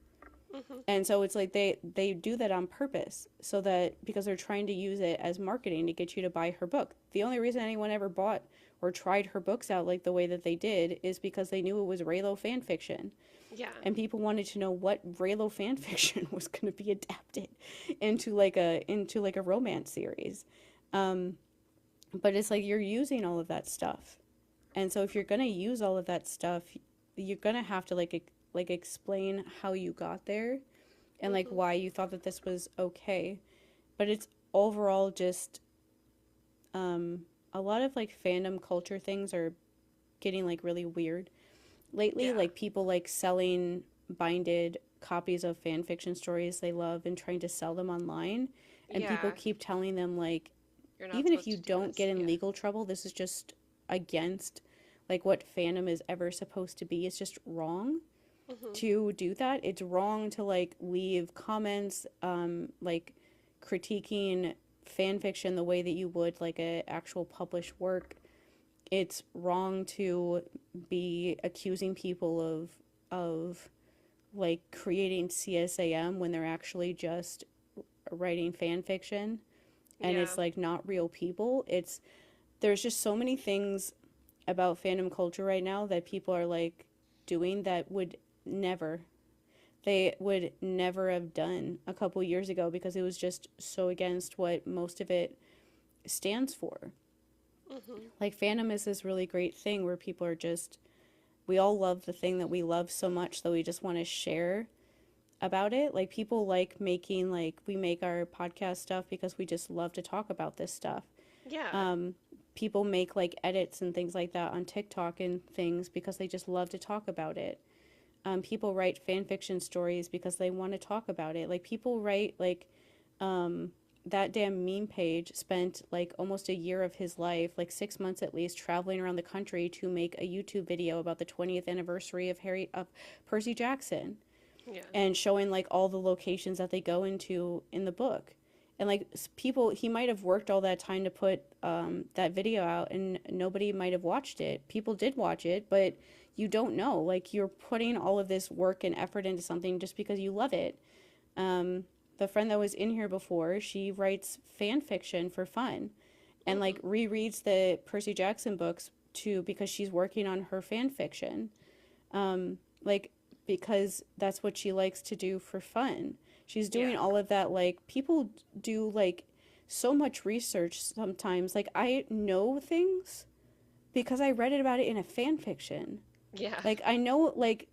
Hmm. And so it's like they do that on purpose so that because they're trying to use it as marketing to get you to buy her book. The only reason anyone ever bought or tried her books out like the way that they did is because they knew it was Raylo fan fiction, Yeah. and people wanted to know what Raylo fan fiction was going to be adapted into like a romance series. Um, but it's like you're using all of that stuff, and so if you're going to use all of that stuff, you're going to have to like explain how you got there and like Hmm. why you thought that this was okay. But it's overall just um, a lot of like fandom culture things are getting like really weird lately. Yeah. Like people like selling binded copies of fan fiction stories they love and trying to sell them online. And people Yeah. keep telling them like, You're not even if supposed you to do don't this. get in Yeah. legal trouble, this is just against like what fandom is ever supposed to be. It's just wrong Hmm. to do that. It's wrong to like leave comments like critiquing fan fiction the way that you would like a actual published work. It's wrong to be accusing people of like creating CSAM when they're actually just writing fan fiction and Yeah. it's like not real people. It's there's just so many things about fandom culture right now that people are like doing that never they would never have done a couple years ago because it was just so against what most of it stands for. Hmm. Like fandom is this really great thing where people are just we all love the thing that we love so much that we just want to share about it. Like people like making like we make our podcast stuff because we just love to talk about this stuff. Yeah. Um, People make like edits and things like that on TikTok and things because they just love to talk about it. People write fan fiction stories because they want to talk about it. Like people write like that damn meme page spent like almost a year of his life, like 6 months at least, traveling around the country to make a YouTube video about the 20th anniversary of Percy Jackson Yeah. and showing like all the locations that they go into in the book. And like people, he might have worked all that time to put that video out, and nobody might have watched it. People did watch it, but you don't know. Like you're putting all of this work and effort into something just because you love it. Um, the friend that was in here before, she writes fan fiction for fun, and Hmm. like rereads the Percy Jackson books too because she's working on her fan fiction. Like because that's what she likes to do for fun. She's Yeah. doing all of that. Like people do like so much research sometimes. Like I know things because I read it about it in a fan fiction. Yeah. Like I know like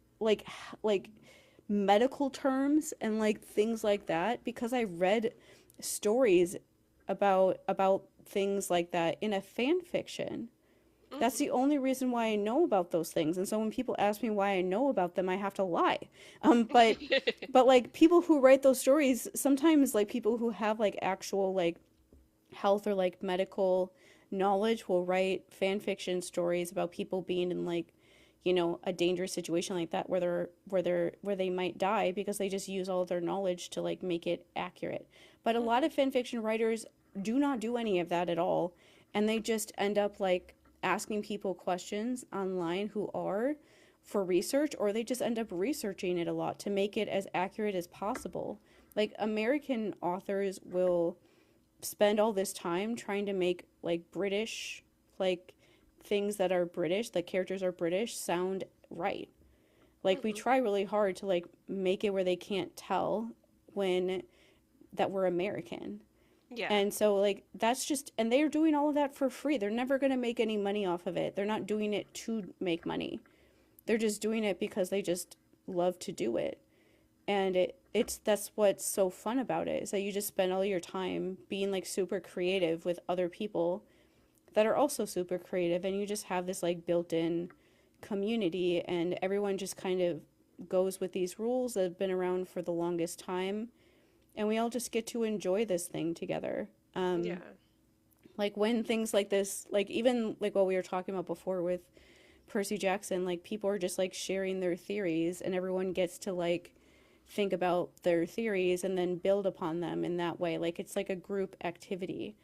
medical terms and like things like that because I read stories about things like that in a fan fiction. That's the Hmm. only reason why I know about those things. And so when people ask me why I know about them, I have to lie. But like people who write those stories, sometimes like people who have like actual like health or like medical knowledge will write fan fiction stories about people being in like a dangerous situation like that where they might die because they just use all of their knowledge to like make it accurate. But a lot Hmm. of fan fiction writers do not do any of that at all, and they just end up like asking people questions online who are for research, or they just end up researching it a lot to make it as accurate as possible. Like American authors will spend all this time trying to make like British, like things that are British, the characters are British, sound right. Like we Hmm. try really hard to like make it where they can't tell when that we're American. Yeah. And so like that's just and they're doing all of that for free. They're never going to make any money off of it. They're not doing it to make money. They're just doing it because they just love to do it. And it's that's what's so fun about it is that you just spend all your time being like super creative with other people that are also super creative, and you just have this like built-in community, and everyone just kind of goes with these rules that have been around for the longest time, and we all just get to enjoy this thing together. Yeah. Like when things like this, like even like what we were talking about before with Percy Jackson, like people are just like sharing their theories and everyone gets to like think about their theories and then build upon them in that way. Like it's like a group activity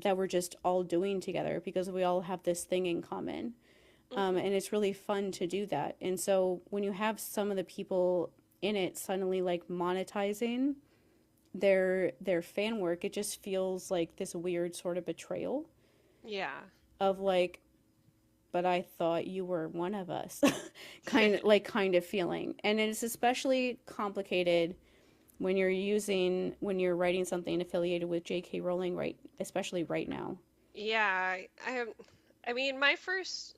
that we're just all doing together because we all have this thing in common. Hmm. And it's really fun to do that. And so when you have some of the people in it suddenly like monetizing their fan work, it just feels like this weird sort of betrayal Yeah. of like, but I thought you were one of us, kind of feeling. And it's especially complicated when you're writing something affiliated with JK Rowling, right, especially right now. Yeah. I mean, my first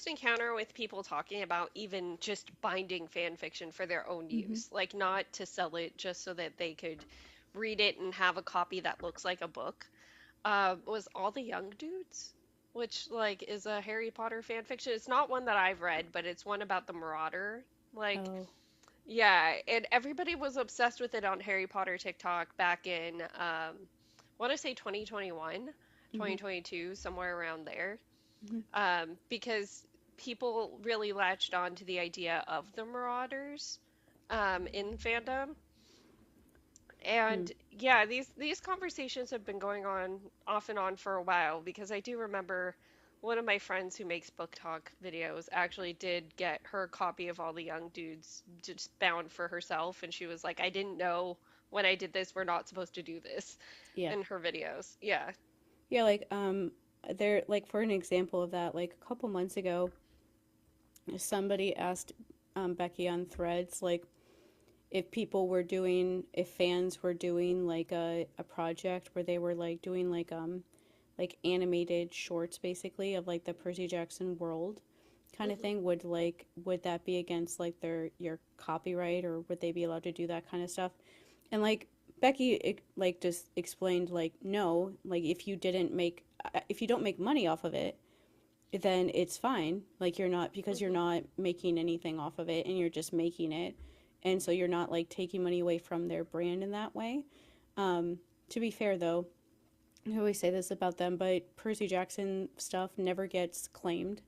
encounter with people talking about even just binding fan fiction for their own Hmm. use, like not to sell it just so that they could read it and have a copy that looks like a book, was All the Young Dudes, which like is a Harry Potter fan fiction. It's not one that I've read, but it's one about the Marauder. Like, Oh. yeah, and everybody was obsessed with it on Harry Potter TikTok back in, I want to say 2021, Hmm. 2022, somewhere around there, Hmm. because people really latched on to the idea of the Marauders in fandom. Hmm. And yeah, these conversations have been going on off and on for a while because I do remember one of my friends who makes book talk videos actually did get her copy of All the Young Dudes just bound for herself, and she was like, I didn't know when I did this, we're not supposed to do this Yeah. in her videos. Yeah. Yeah, like there like for an example of that, like a couple months ago, somebody asked Becky on Threads like if fans were doing like a project where they were like doing like animated shorts basically of like the Percy Jackson world kind of Hmm. thing, would that be against like their your copyright, or would they be allowed to do that kind of stuff? And like Becky like just explained like no, like if you don't make money off of it, then it's fine. Like you're not, because you're Hmm. not making anything off of it and you're just making it. And so you're not like taking money away from their brand in that way. To be fair though, I always say this about them, but Percy Jackson stuff never gets claimed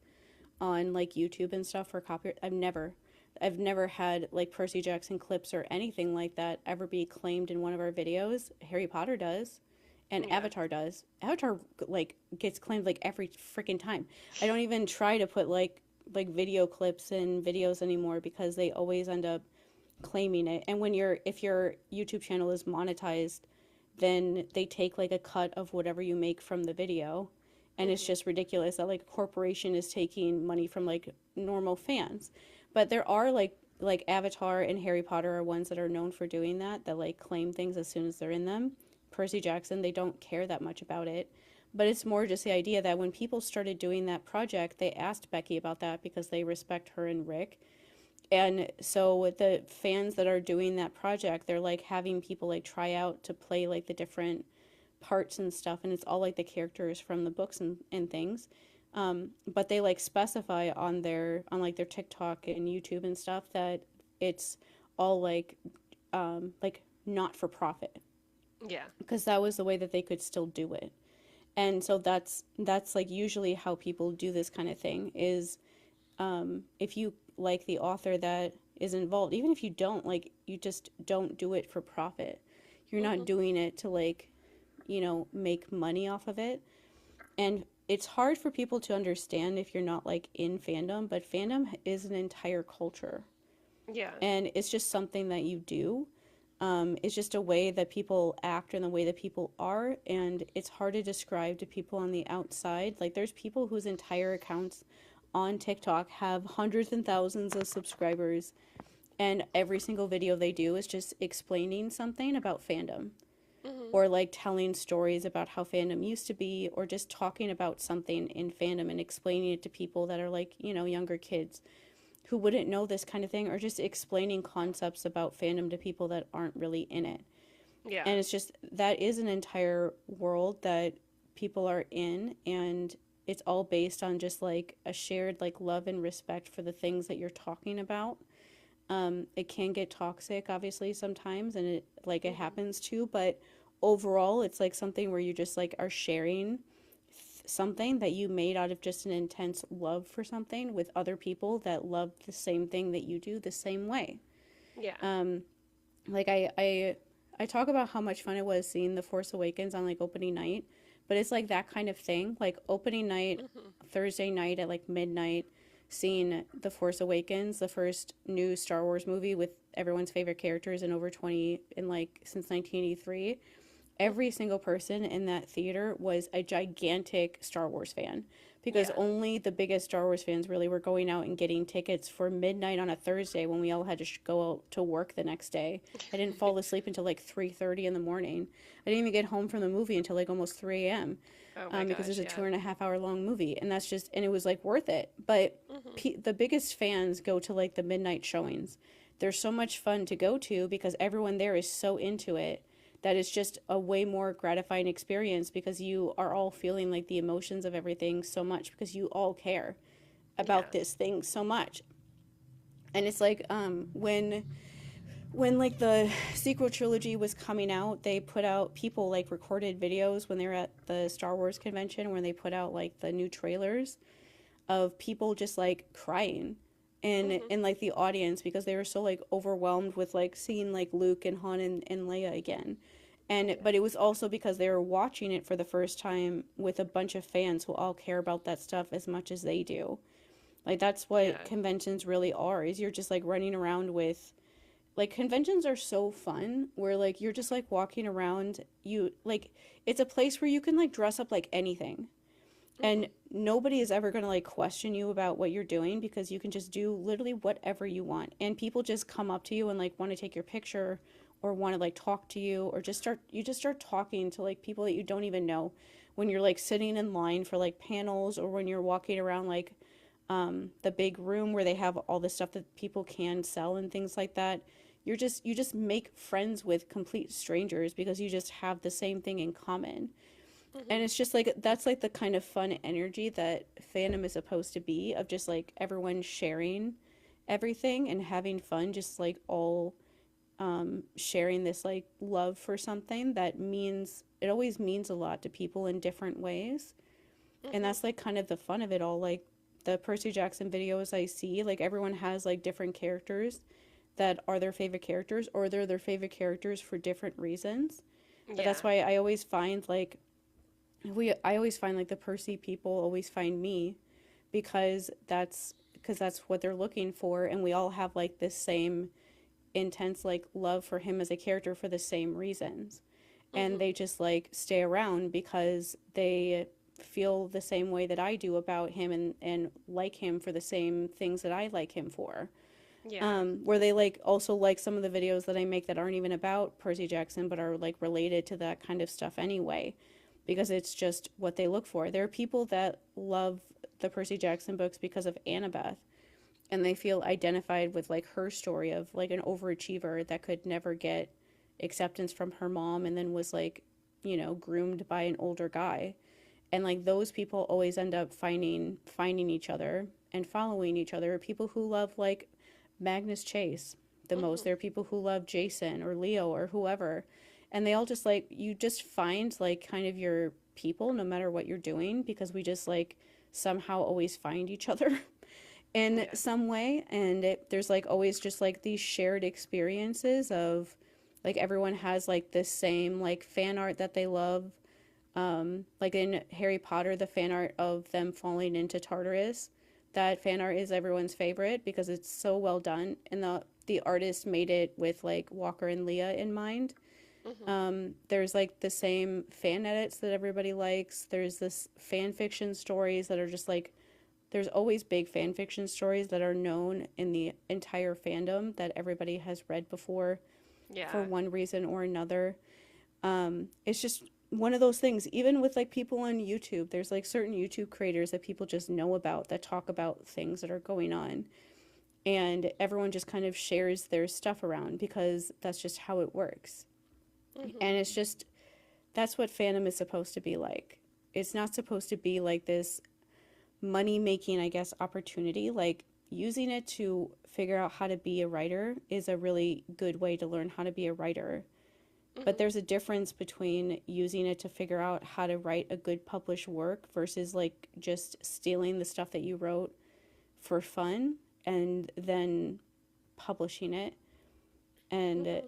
on like YouTube and stuff for copyright. I've never had like Percy Jackson clips or anything like that ever be claimed in one of our videos. Harry Potter does, and Yeah. Avatar does. Avatar like gets claimed like every freaking time. I don't even try to put like video clips in videos anymore because they always end up claiming it. And if your YouTube channel is monetized, then they take like a cut of whatever you make from the video. And it's Hmm. just ridiculous that like a corporation is taking money from like normal fans. But there are like Avatar and Harry Potter are ones that are known for doing that like claim things as soon as they're in them. Percy Jackson, they don't care that much about it. But it's more just the idea that when people started doing that project, they asked Becky about that because they respect her and Rick. And so with the fans that are doing that project, they're like having people like try out to play like the different parts and stuff, and it's all like the characters from the books and things. But they like specify on like their TikTok and YouTube and stuff that it's all like not for profit, Yeah. because that was the way that they could still do it. And so that's like usually how people do this kind of thing is, if you like the author that is involved, even if you don't, like you just don't do it for profit. You're not Hmm. doing it to like, make money off of it. And it's hard for people to understand if you're not like in fandom, but fandom is an entire culture. Yeah. And it's just something that you do. It's just a way that people act and the way that people are, and it's hard to describe to people on the outside. Like there's people whose entire accounts on TikTok have hundreds and thousands of subscribers, and every single video they do is just explaining something about fandom, Hmm. or like telling stories about how fandom used to be, or just talking about something in fandom and explaining it to people that are like, younger kids who wouldn't know this kind of thing, or just explaining concepts about fandom to people that aren't really in it. Yeah. And it's just that is an entire world that people are in, and it's all based on just like a shared like love and respect for the things that you're talking about. It can get toxic, obviously, sometimes, and it Hmm. happens too. But overall, it's like something where you just like are sharing something that you made out of just an intense love for something with other people that love the same thing that you do the same way. Yeah. Um, like I talk about how much fun it was seeing The Force Awakens on like opening night, but it's like that kind of thing. Like opening night, Hmm. Thursday night at like midnight, seeing The Force Awakens, the first new Star Wars movie with everyone's favorite characters in over 20 in like since 1983. Every Hmm. single person in that theater was a gigantic Star Wars fan because Yeah. only the biggest Star Wars fans really were going out and getting tickets for midnight on a Thursday when we all had to go out to work the next day. I didn't fall asleep until like 3:30 in the morning. I didn't even get home from the movie until like almost 3 a.m. Oh my Because gosh, it's a yeah. 2.5 hour long movie, and that's just and it was like worth it. But Hmm. the biggest fans go to like the midnight showings. They're so much fun to go to because everyone there is so into it that it's just a way more gratifying experience because you are all feeling like the emotions of everything so much because you all care Yeah. about this thing so much. And it's like when like the sequel trilogy was coming out, they put out people like recorded videos when they were at the Star Wars convention where they put out like the new trailers of people just like crying Hmm. in like the audience because they were so like overwhelmed with like seeing like Luke and Han and Leia again. And Yeah. but it was also because they were watching it for the first time with a bunch of fans who all care about that stuff as much as they do. Like that's what Yeah. conventions really are, is you're just like running around with like conventions are so fun where like you're just like walking around, you like it's a place where you can like dress up like anything, and Hmm. nobody is ever going to like question you about what you're doing because you can just do literally whatever you want, and people just come up to you and like want to take your picture or want to like talk to you, or just start talking to like people that you don't even know when you're like sitting in line for like panels, or when you're walking around like the big room where they have all the stuff that people can sell and things like that. You just make friends with complete strangers because you just have the same thing in common. And Hmm. it's just like that's like the kind of fun energy that fandom is supposed to be, of just like everyone sharing everything and having fun, just like all sharing this like love for something that means it always means a lot to people in different ways. And Hmm. that's like kind of the fun of it all. Like the Percy Jackson videos I see, like everyone has like different characters that are their favorite characters, or they're their favorite characters for different reasons. But that's Yeah. why I always find like I always find like the Percy people always find me because that's what they're looking for, and we all have like this same intense like love for him as a character for the same reasons. And Hmm. they just like stay around because they feel the same way that I do about him, and like him for the same things that I like him for. Yeah. Where they like also like some of the videos that I make that aren't even about Percy Jackson but are like related to that kind of stuff anyway, because it's just what they look for. There are people that love the Percy Jackson books because of Annabeth, and they feel identified with like her story of like an overachiever that could never get acceptance from her mom and then was like, groomed by an older guy. And like those people always end up finding each other and following each other. People who love like Magnus Chase the most. Hmm. There are people who love Jason or Leo or whoever. And they all just like, you just find like kind of your people no matter what you're doing, because we just like somehow always find each other in Yeah. some way. And there's like always just like these shared experiences of like everyone has like this same like fan art that they love. Like in Harry Potter, the fan art of them falling into Tartarus, that fan art is everyone's favorite because it's so well done, and the artist made it with like Walker and Leah in mind. Hmm. There's like the same fan edits that everybody likes. There's this fan fiction stories that are just like there's always big fan fiction stories that are known in the entire fandom that everybody has read before for Yeah. one reason or another. It's just one of those things. Even with like people on YouTube, there's like certain YouTube creators that people just know about that talk about things that are going on, and everyone just kind of shares their stuff around because that's just how it works. Hmm. And it's just that's what fandom is supposed to be like. It's not supposed to be like this money making, I guess, opportunity. Like using it to figure out how to be a writer is a really good way to learn how to be a writer. But Hmm. there's a difference between using it to figure out how to write a good published work versus like just stealing the stuff that you wrote for fun and then publishing it. And Hmm.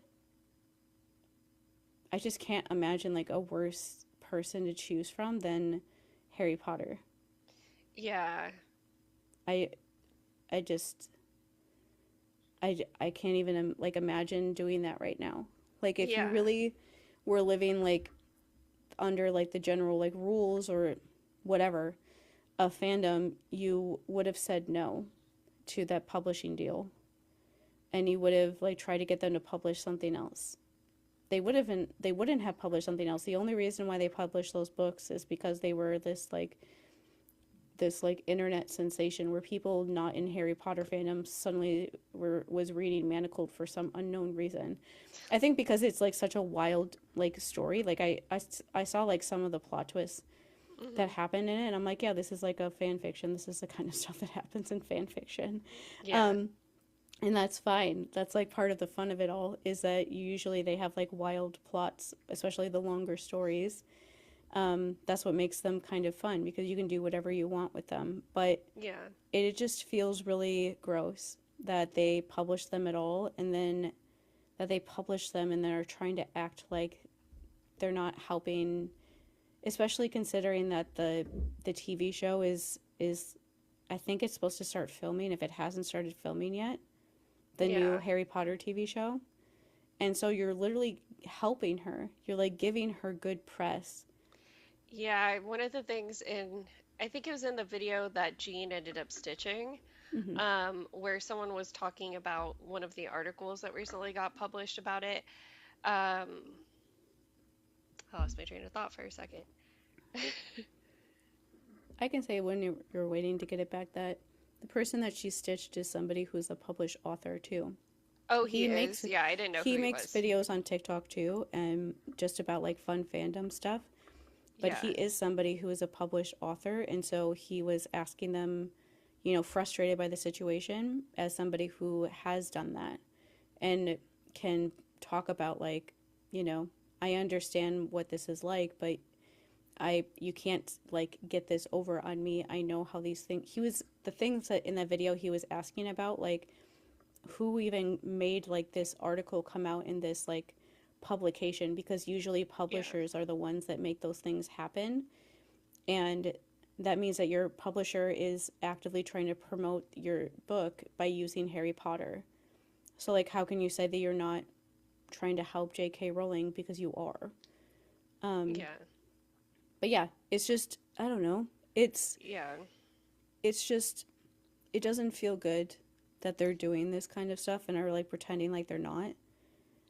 I just can't imagine like a worse person to choose from than Harry Potter. Yeah. I I just I can't even like imagine doing that right now. Like if you Yeah. really were living like under like the general like rules or whatever of fandom, you would have said no to that publishing deal and you would have like tried to get them to publish something else. They wouldn't have published something else. The only reason why they published those books is because they were this like internet sensation where people not in Harry Potter fandom suddenly was reading Manacled for some unknown reason. I think because it's like such a wild like story. Like I saw like some of the plot twists that Hmm. happen in it, and I'm like, yeah, this is like a fan fiction. This is the kind of stuff that happens in fan fiction. Yeah. Um, and that's fine. That's like part of the fun of it all is that usually they have like wild plots, especially the longer stories. That's what makes them kind of fun because you can do whatever you want with them. But Yeah. it just feels really gross that they publish them at all and then that they publish them and they're trying to act like they're not helping, especially considering that the TV show is I think it's supposed to start filming if it hasn't started filming yet, the new Yeah. Harry Potter TV show. And so you're literally helping her. You're like giving her good press. Yeah. One of the things in, I think it was in the video that Jean ended up stitching, Hmm. where someone was talking about one of the articles that recently got published about it. Um, I lost my train of thought for a second. I can say when you're waiting to get it back that the person that she stitched is somebody who's a published author too. Oh, he He is. makes Yeah, I didn't know who he he makes was. videos on TikTok too, and just about like fun fandom stuff. But he Yeah. is somebody who is a published author, and so he was asking them, frustrated by the situation as somebody who has done that and can talk about like, you know, I understand what this is like, but I you can't like get this over on me. I know how these things. He was the things that in that video he was asking about like who even made like this article come out in this like publication because usually Yeah. publishers are the ones that make those things happen, and that means that your publisher is actively trying to promote your book by using Harry Potter. So like how can you say that you're not trying to help JK Rowling because you are? Um Yeah. but yeah, it's just I don't know. It's Yeah. it's just it doesn't feel good that they're doing this kind of stuff and are like pretending like they're not.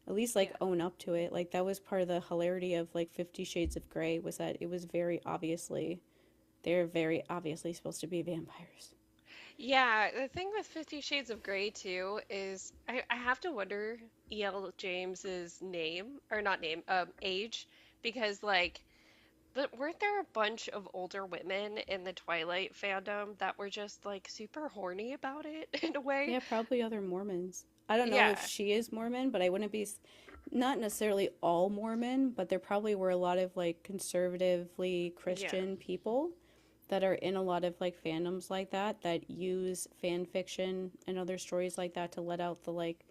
At least like Yeah. own up to it. Like that was part of the hilarity of like 50 Shades of Grey was that it was very obviously they're very obviously supposed to be vampires. Yeah, the thing with 50 Shades of Grey too is I have to wonder E.L. James's name or not name, age because like but weren't there a bunch of older women in the Twilight fandom that were just like super horny about it in a way? Yeah, probably other Mormons. I don't know if Yeah. she is Mormon, but I wouldn't be not necessarily all Mormon, but there probably were a lot of like conservatively Yeah. Christian people that are in a lot of like fandoms like that use fan fiction and other stories like that to let out the like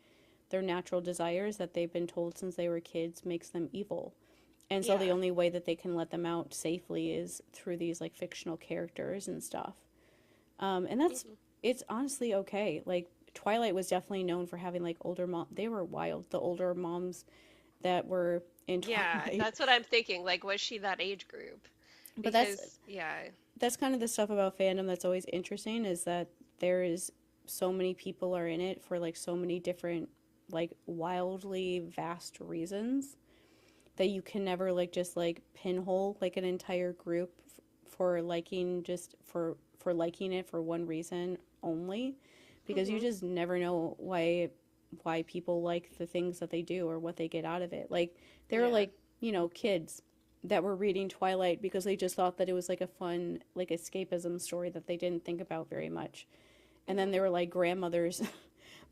their natural desires that they've been told since they were kids makes them evil. And so the Yeah. only way that they can let them out safely is through these like fictional characters and stuff. And that's Hmm. it's honestly okay. Like Twilight was definitely known for having like older mom. They were wild. The older moms that were in Yeah, Twilight. that's what I'm thinking. Like, was she that age group? But Because, yeah, that's kind of the stuff about fandom that's always interesting is that there is so many people are in it for like so many different like wildly vast reasons that you can never like just like pinhole like an entire group for liking just for liking it for one reason only because you hmm, just never know why people like the things that they do or what they get out of it. Like there are yeah, like, kids that were reading Twilight because they just thought that it was like a fun like escapism story that they didn't think about very much. And then Hmm. there were like grandmothers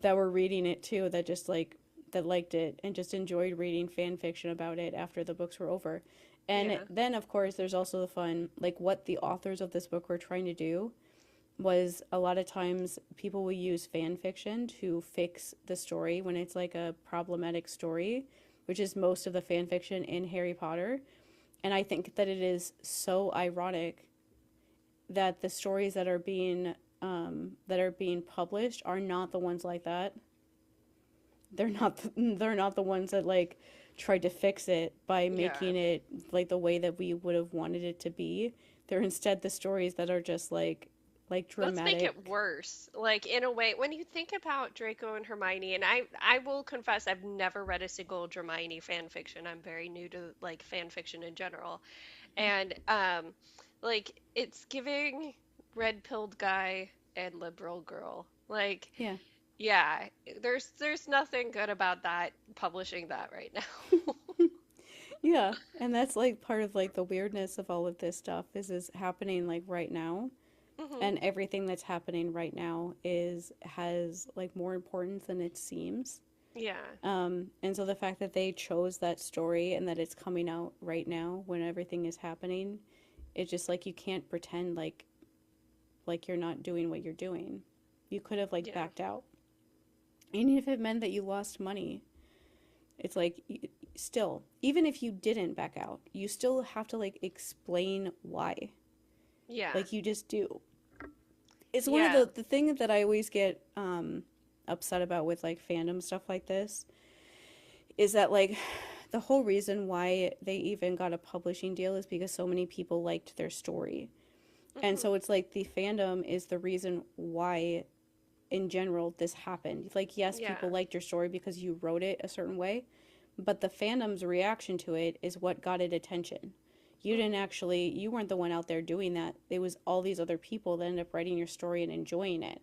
that were reading it too, that just like that liked it and just enjoyed reading fan fiction about it after the books were over. And Yeah. then of course there's also the fun, like what the authors of this book were trying to do was a lot of times people will use fan fiction to fix the story when it's like a problematic story, which is most of the fan fiction in Harry Potter. And I think that it is so ironic that the stories that are being published are not the ones like that. They're not the ones that like tried to fix it by Yeah. making it like the way that we would have wanted it to be. They're instead the stories that are just like Let's make it dramatic. worse. Like in a way, when you think about Draco and Hermione, and I will confess I've never read a single Hermione fan fiction. I'm very new to like fan fiction in general. And like it's giving red pilled guy and liberal girl. Like, Yeah. yeah, there's nothing good about that publishing that right now. Yeah, and that's like part of like the weirdness of all of this stuff is happening like right now, Hmm. and everything that's happening right now is has like more importance than it seems. Yeah. And so the fact that they chose that story and that it's coming out right now when everything is happening, it's just like you can't pretend like you're not doing what you're doing. You could have like Yeah. backed out. Even if it meant that you lost money, it's like still, even if you didn't back out, you still have to like explain why. Yeah. Like you just do. It's one of Yeah. the thing that I always get upset about with like fandom stuff like this is that like the whole reason why they even got a publishing deal is because so many people liked their story. And Hmm. so it's like the fandom is the reason why in general this happened. Like yes, people Yeah. liked your story because you wrote it a certain way, but the fandom's reaction to it is what got it attention. You didn't Hmm. actually, you weren't the one out there doing that. It was all these other people that ended up writing your story and enjoying it.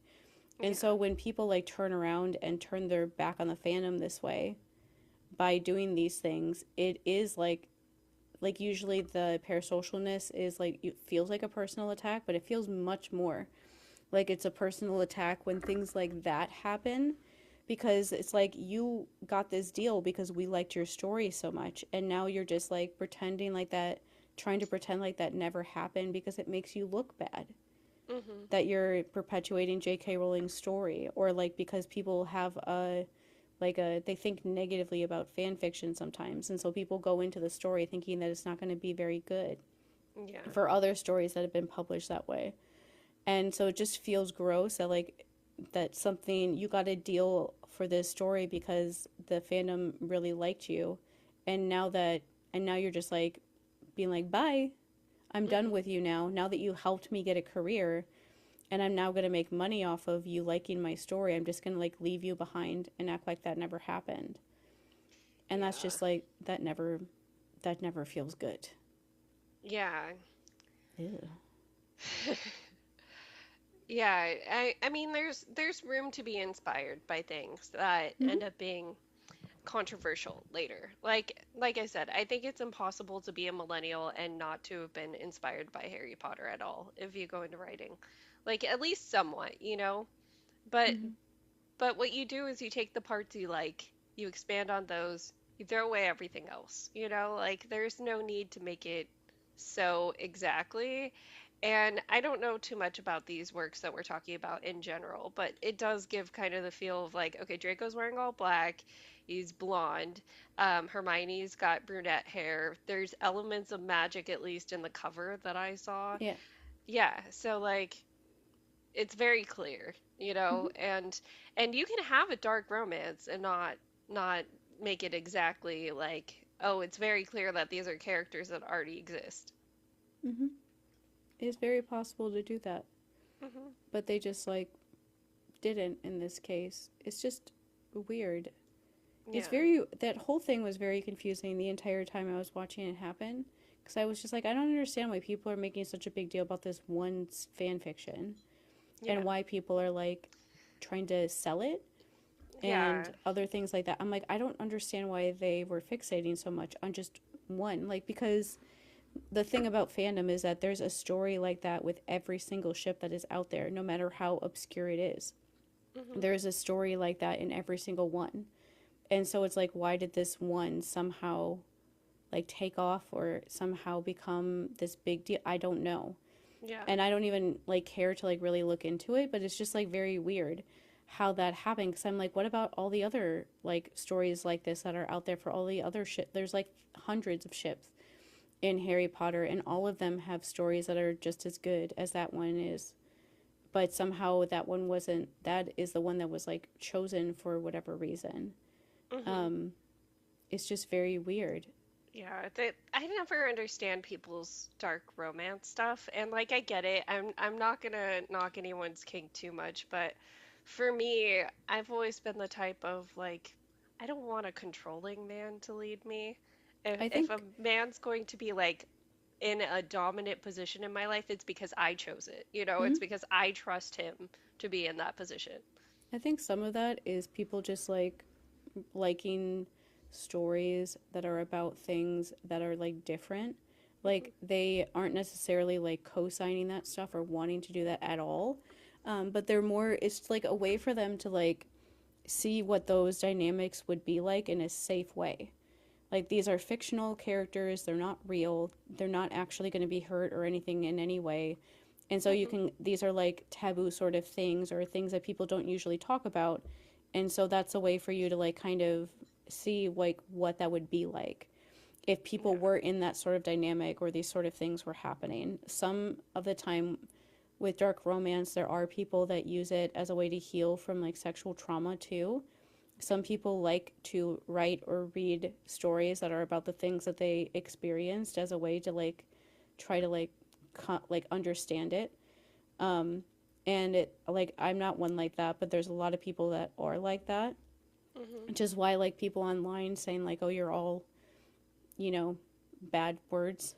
And Yeah. so when people like turn around and turn their back on the fandom this way by doing these things, it is like usually the parasocialness is like it feels like a personal attack, but it feels much more like it's a personal attack when things like that happen because it's like you got this deal because we liked your story so much and now you're just like pretending like that, trying to pretend like that never happened because it makes you look bad Hmm. that you're perpetuating JK Rowling's story, or like because people have a like a they think negatively about fan fiction sometimes, and so people go into the story thinking that it's not going to be very good Yeah. for other stories that have been published that way. And so it just feels gross that like that something you got a deal for this story because the fandom really liked you, and now that and now you're just like being like bye, I'm done Hmm. with you now. Now that you helped me get a career and I'm now going to make money off of you liking my story, I'm just going to like leave you behind and act like that never happened. And that's Yeah. just like that never feels good. Yeah. Ew. Yeah, I mean there's room to be inspired by things that Mhm. end up being controversial later. Like I said, I think it's impossible to be a millennial and not to have been inspired by Harry Potter at all if you go into writing. Like at least somewhat, you know? But Mhm. but what you do is you take the parts you like, you expand on those, you throw away everything else, you know? Like there's no need to make it so exactly. And I don't know too much about these works that we're talking about in general, but it does give kind of the feel of like, okay, Draco's wearing all black, he's blonde, Hermione's got brunette hair. There's elements of magic, at least in the cover that I saw. Yeah. Yeah, so like it's very clear, you Mhm. know, and you can have a dark romance and not make it exactly like, oh, it's very clear that these are characters that already exist. Mhm. It's very possible to do that, Hmm. but they just like didn't in this case. It's just weird. It's Yeah. very that whole thing was very confusing the entire time I was watching it happen because I was just like I don't understand why people are making such a big deal about this one fan fiction and Yeah. why people are like trying to sell it and Yeah. other things like that. I'm like I don't understand why they were fixating so much on just one like because the thing about fandom is that there's a story like that with every single ship that is out there, no matter how obscure it is. Hmm. There's a story like that in every single one. And so it's like, why did this one somehow like take off or somehow become this big deal? I don't know. Yeah. And I don't even like care to like really look into it, but it's just like very weird how that happened, because I'm like, what about all the other like stories like this that are out there for all the other shit? There's like hundreds of ships in Harry Potter, and all of them have stories that are just as good as that one is. But somehow that one wasn't, that is the one that was like chosen for whatever reason. Hmm. Um, it's just very weird. Yeah, I never understand people's dark romance stuff, and like I get it. I'm not gonna knock anyone's kink too much, but for me, I've always been the type of like I don't want a controlling man to lead me. I If a think, man's going to be like in a dominant position in my life, it's because I chose it. You know, mhm. it's because I trust him to be in that position. I think some of that is people just like liking stories that are about things that are like different. Hmm. Like they aren't necessarily like co-signing that stuff or wanting to do that at all. But they're more, it's like a way for them to like see what those dynamics would be like in a safe way. Like these are fictional characters, they're not real, they're not actually going to be hurt or anything in any way. And so you Hmm. can, these are like taboo sort of things or things that people don't usually talk about. And so that's a way for you to like kind of see like what that would be like if people Yeah. were in that sort of dynamic or these sort of things were happening. Some of the time with dark romance, there are people that use it as a way to heal from like sexual trauma too. Some people like to write or read stories that are about the things that they experienced as a way to like try to like like understand it. Um, and it like I'm not one like that, but there's a lot of people that are like that, Hmm. which is why like people online saying like, oh, you're all, you know, bad words,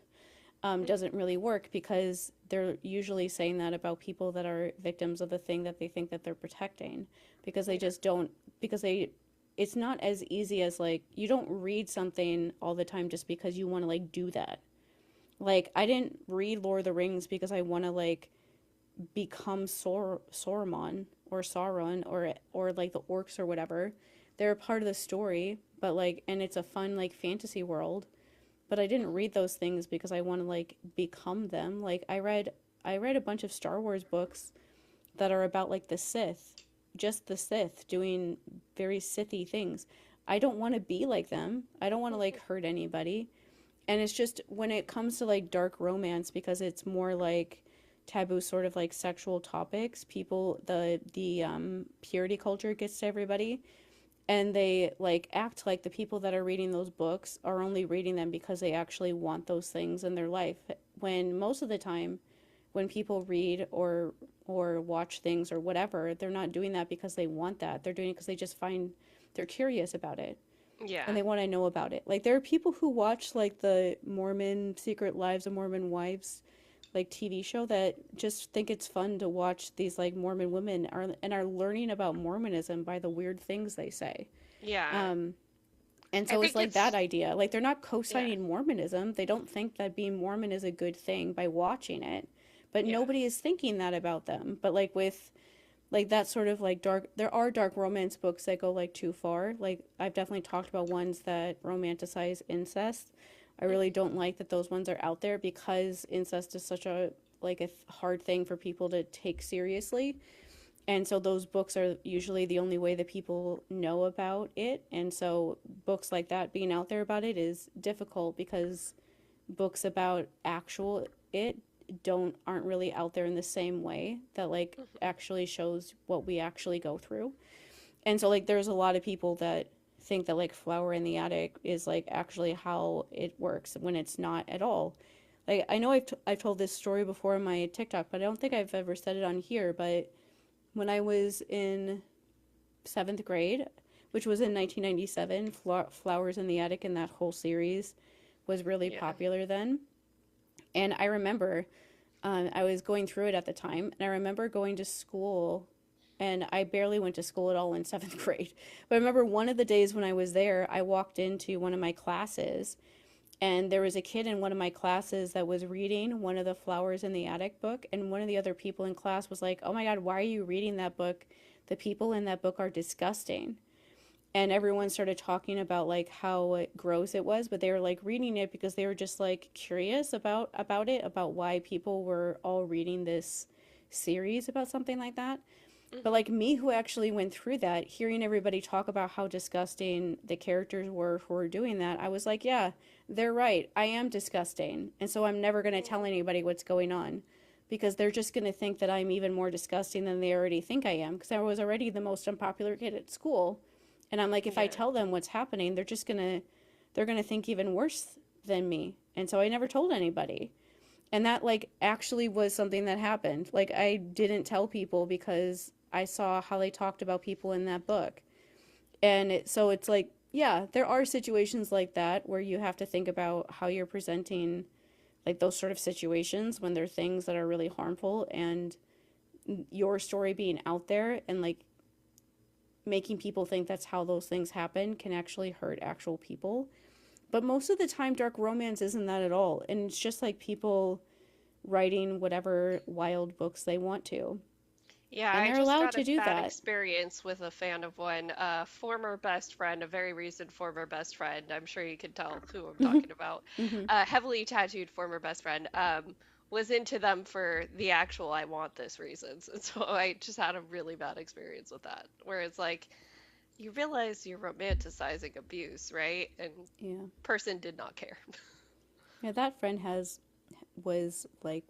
doesn't really work, because they're usually saying that about people that are victims of the thing that they think that they're protecting, because they Yeah. just don't, because they, it's not as easy as like, you don't read something all the time just because you want to like do that. Like I didn't read Lord of the Rings because I want to like become Sauron or Sauron or like the orcs or whatever. They're a part of the story, but like, and it's a fun like fantasy world, but I didn't read those things because I want to like become them. Like I read a bunch of Star Wars books that are about like the Sith, just the Sith doing very Sithy things. I don't want to be like them. I don't want to like Hmm. hurt anybody. And it's just when it comes to like dark romance, because it's more like taboo sort of like sexual topics, people, the purity culture gets to everybody, and they like act like the people that are reading those books are only reading them because they actually want those things in their life, when most of the time when people read or watch things or whatever, they're not doing that because they want that. They're doing it because they just find, they're curious about it and Yeah. they want to know about it. Like there are people who watch like the Mormon Secret Lives of Mormon Wives like TV show that just think it's fun to watch these like Mormon women are and are learning about Mormonism by the weird things they say. Yeah. Um, and I so it's think like that it's idea. Like they're not yeah. co-signing Mormonism. They don't think that being Mormon is a good thing by watching it. But Yeah. nobody is thinking that about them. But like with like that sort of like dark, there are dark romance books that go like too far. Like I've definitely talked about ones that romanticize incest. I really Hmm. don't like that those ones are out there, because incest is such a like a hard thing for people to take seriously. And so those books are usually the only way that people know about it. And so books like that being out there about it is difficult, because books about actual it don't aren't really out there in the same way that like Hmm. actually shows what we actually go through. And so like there's a lot of people that think that like Flower in the Attic is like actually how it works, when it's not at all. Like I know I've told this story before in my TikTok, but I don't think I've ever said it on here. But when I was in seventh grade, which was in Hmm. 1997, Flowers in the Attic and that whole series was really Yeah. popular then. And I remember I was going through it at the time, and I remember going to school, and I barely went to school at all in seventh grade. But I remember one of the days when I was there, I walked into one of my classes, And there was a kid in one of my classes that was reading one of the Flowers in the Attic book, and one of the other people in class was like, "Oh my God, why are you reading that book? The people in that book are disgusting." And everyone started talking about like how gross it was, but they were like reading it because they were just like curious about it, about why people were all reading this series about something like that. But Hmm. like me, who actually went through that, hearing everybody talk about how disgusting the characters were who were doing that, I was like, yeah, they're right. I am disgusting. And so I'm never going to tell anybody what's going on because they're just going to think that I'm even more disgusting than they already think I am because I was already the most unpopular kid at school. And I'm like, if I Yeah. tell them what's happening, they're going to think even worse than me. And so I never told anybody. And that like actually was something that happened. Like I didn't tell people because I saw how they talked about people in that book. And so it's like, yeah, there are situations like that where you have to think about how you're presenting like those sort of situations when they're things that are really harmful, and your story being out there and like making people think that's how those things happen can actually hurt actual people. But most of the time dark romance isn't that at all. And it's just like people writing whatever wild books they want to. Yeah, And I they're just allowed got a to do bad that. experience with a fan of one, a former best friend, a very recent former best friend. I'm sure you can tell who I'm talking about. Hmm. A heavily tattooed former best friend, was into them for the actual I want this reasons. And so I just had a really bad experience with that, where it's like, you realize you're romanticizing abuse, right? And Yeah. person did not care. Yeah, that friend was like,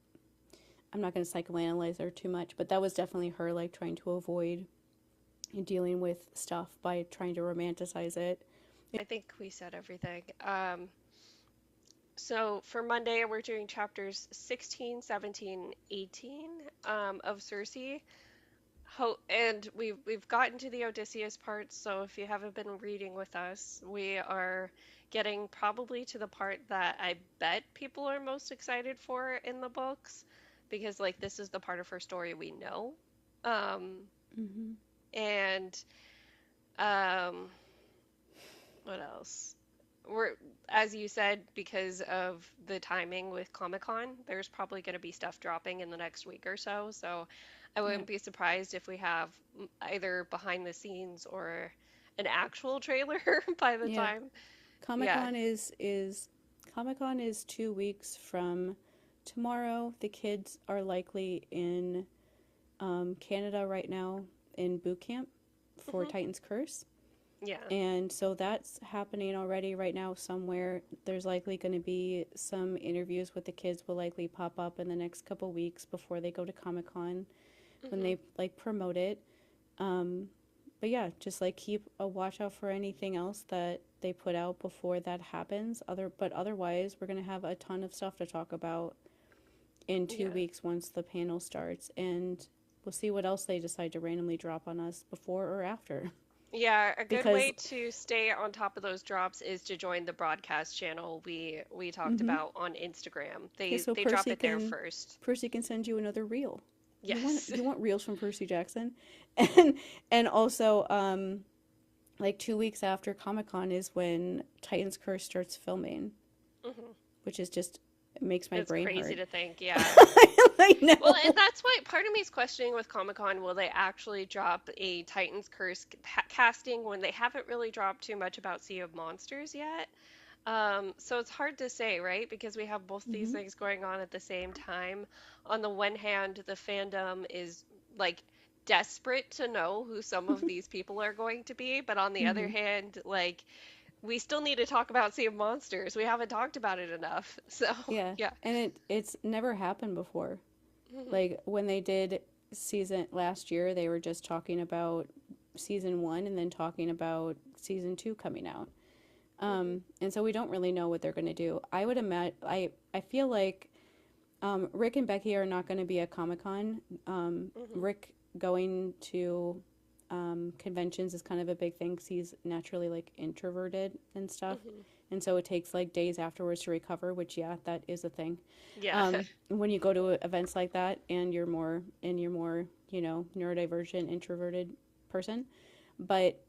I'm not going to psychoanalyze her too much, but that was definitely her like trying to avoid dealing with stuff by trying to romanticize it. I think we said everything. So for Monday, we're doing chapters 16, 17, 18 of Circe. And we've gotten to the Odysseus part, so if you haven't been reading with us, we are getting probably to the part that I bet people are most excited for in the books, because like this is the part of her story we know. Um, Mm-hmm. and um, what else? We're, as you said, because of the timing with Comic-Con, there's probably going to be stuff dropping in the next week or so. So I Yep. wouldn't be surprised if we have either behind the scenes or an actual trailer by the Yeah. time. Comic Yeah. Con is Comic Con is 2 weeks from tomorrow. The kids are likely in Canada right now in boot camp for Hmm. Titan's Curse. Yeah. And so that's happening already right now somewhere. There's likely going to be some interviews with the kids will likely pop up in the next couple weeks before they go to Comic Con when Hmm. they like promote it. Um, but yeah, just like keep a watch out for anything else that they put out before that happens. But otherwise, we're gonna have a ton of stuff to talk about in two Yeah. weeks once the panel starts, and we'll see what else they decide to randomly drop on us before or after. Yeah, a good Because way to stay on top of those drops is to join the broadcast channel we talked mm-hmm. about on Instagram. Okay, so They drop it there first. Percy can send you another reel. Yes. You want reels from Percy Jackson, and also like 2 weeks after Comic Con is when Titan's Curse starts filming, Hmm. which is just it makes my It's brain crazy hurt. to think, yeah. I Well, and know. that's why part of me is questioning with Comic Con, will they actually drop a Titan's Curse casting when they haven't really dropped too much about Sea of Monsters yet? So it's hard to say, right? Because we have both these Hmm. things going on at the same time. On the one hand, the fandom is like desperate to know who some of these people are going to be, but on the other Hmm. hand, like we still need to talk about Sea of Monsters. We haven't talked about it enough. So, Yeah, yeah. and it's never happened before. Mhm. Like when they did season last year, they were just talking about season one and then talking about season two coming out. Mhm. And so we don't really know what they're going to do. I would imagine. I feel like Rick and Becky are not going to be at Comic Con. Mhm. Rick going to conventions is kind of a big thing because he's naturally like introverted and stuff, Mhm. and so it takes like days afterwards to recover. Which yeah, that is a thing. Yeah. When you go to events like that and you're more neurodivergent introverted person, but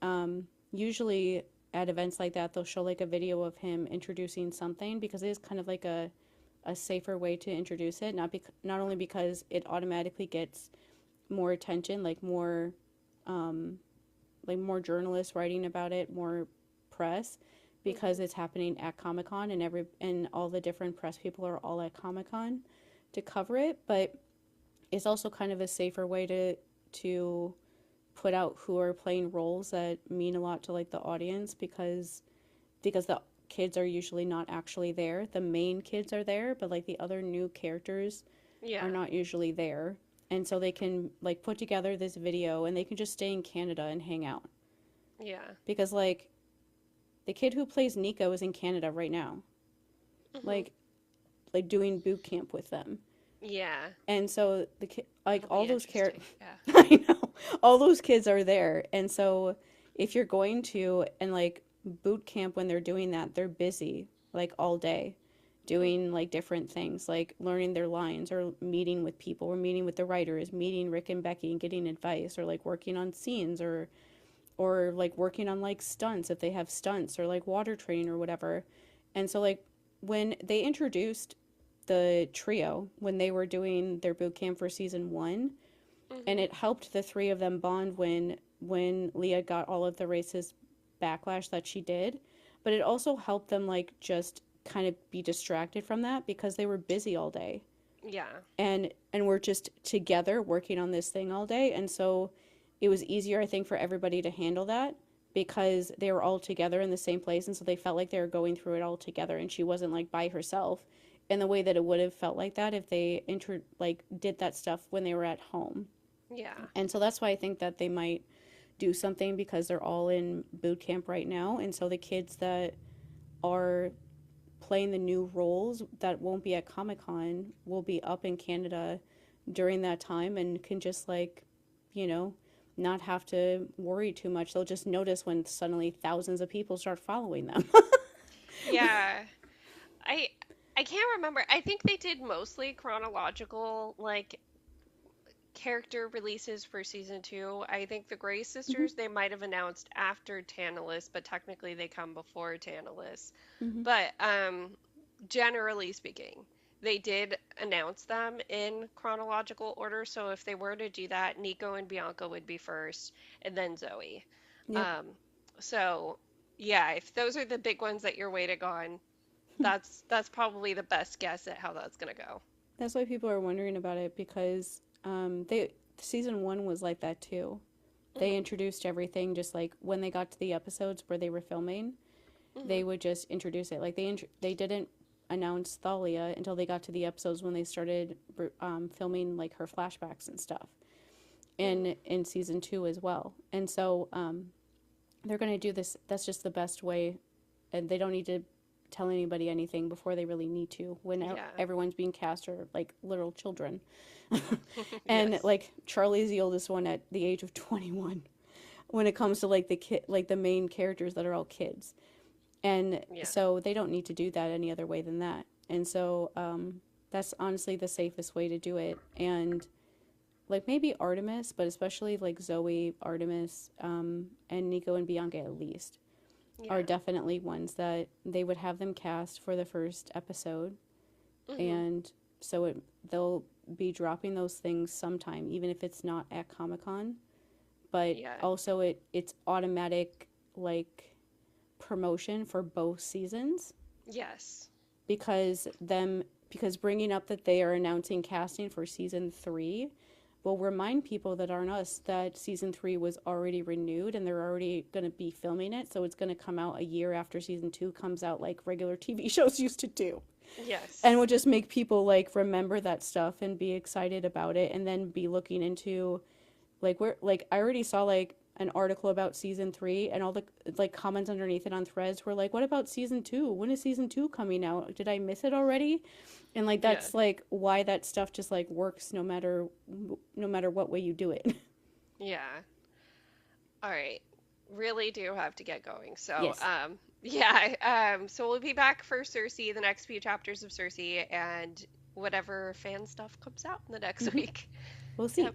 usually at events like that, they'll show like a video of him introducing something because it is kind of like a safer way to introduce it. Not only because it automatically gets more attention, like more journalists writing about it, more press, because it's happening at Comic Con and all the different press people are all at Comic Con to cover it. But it's also kind of a safer way to put out who are playing roles that mean a lot to like the audience because the kids are usually not actually there. The main kids are there, but like the other new characters Yeah. are not usually there. And so they can like put together this video and they can just stay in Canada and hang out. Yeah. Because like the kid who plays Nico is in Canada right now. Hmm. Like doing boot camp with them. Yeah. And so the kid like That'll all be those interesting. characters Yeah. I know. All those kids are there. And so if you're going to and like boot camp when they're doing that, they're busy like all day doing like different things, like learning their lines or meeting with people or meeting with the writers, meeting Rick and Becky and getting advice or like working on scenes or like working on like stunts if they have stunts or like water training or whatever. And so like when they introduced the trio when they were doing their boot camp for season 1, and Hmm. it helped the three of them bond when Leah got all of the racist backlash that she did, but it also helped them like just kind of be distracted from that because they were busy all day Yeah. and we're just together working on this thing all day, and so it was easier I think for everybody to handle that because they were all together in the same place, and so they felt like they were going through it all together and she wasn't like by herself in the way that it would have felt like that if they did that stuff when they were at home. Yeah. And so that's why I think that they might do something because they're all in boot camp right now. And so the kids that are playing the new roles that won't be at Comic Con will be up in Canada during that time and can just you know, not have to worry too much. They'll just notice when suddenly thousands of people start following them. Yeah. I I can't remember. I think they did mostly chronological like character releases for season 2. I think the Gray Hmm. sisters they might have announced after Tantalus, but technically they come before Tantalus. Hmm. But generally speaking, they did announce them in chronological order. So if they were to do that, Nico and Bianca would be first, and then Zoe. Yep. Um, so yeah, if those are the big ones that you're waiting on, that's probably the best guess at how that's gonna go. That's why people are wondering about it because they season 1 was like that too. They Hmm. introduced everything just like when they got to the episodes where they were filming, Hmm. they would just introduce it. Like they didn't announce Thalia until they got to the episodes when they started filming like her flashbacks and stuff Hmm. in season 2 as well. And so they're going to do this. That's just the best way, and they don't need to tell anybody anything before they really need to when Yeah. everyone's being cast or like literal children. And Yes. like Charlie's the oldest one at the age of 21 when it comes to like the main characters that are all kids, and Yeah. so they don't need to do that any other way than that. And so that's honestly the safest way to do it. And like maybe Artemis, but especially like Zoe, Artemis, and Nico and Bianca at least are Yeah. definitely ones that they would have them cast for the first episode, Hmm. and so they'll be dropping those things sometime, even if it's not at Comic Con. But Yeah. also it's automatic like promotion for both seasons Yes. because bringing up that they are announcing casting for season 3 will remind people that aren't us that season 3 was already renewed and they're already going to be filming it, so it's going to come out a year after season 2 comes out like regular TV shows used to do, and will Yes. just make people like remember that stuff and be excited about it and then be looking into like where like I already saw like an article about season 3 and all the like comments underneath it on threads were like, what about season 2? When is season 2 coming out? Did I miss it already? And like Yeah. that's like why that stuff just like works no matter what way you do it. Yeah. All right. Really do have to get going. So, Yes. yeah, so we'll be back for Cersei, the next few chapters of Cersei, and whatever fan stuff comes out in the next Hmm. week. We'll see. Yep.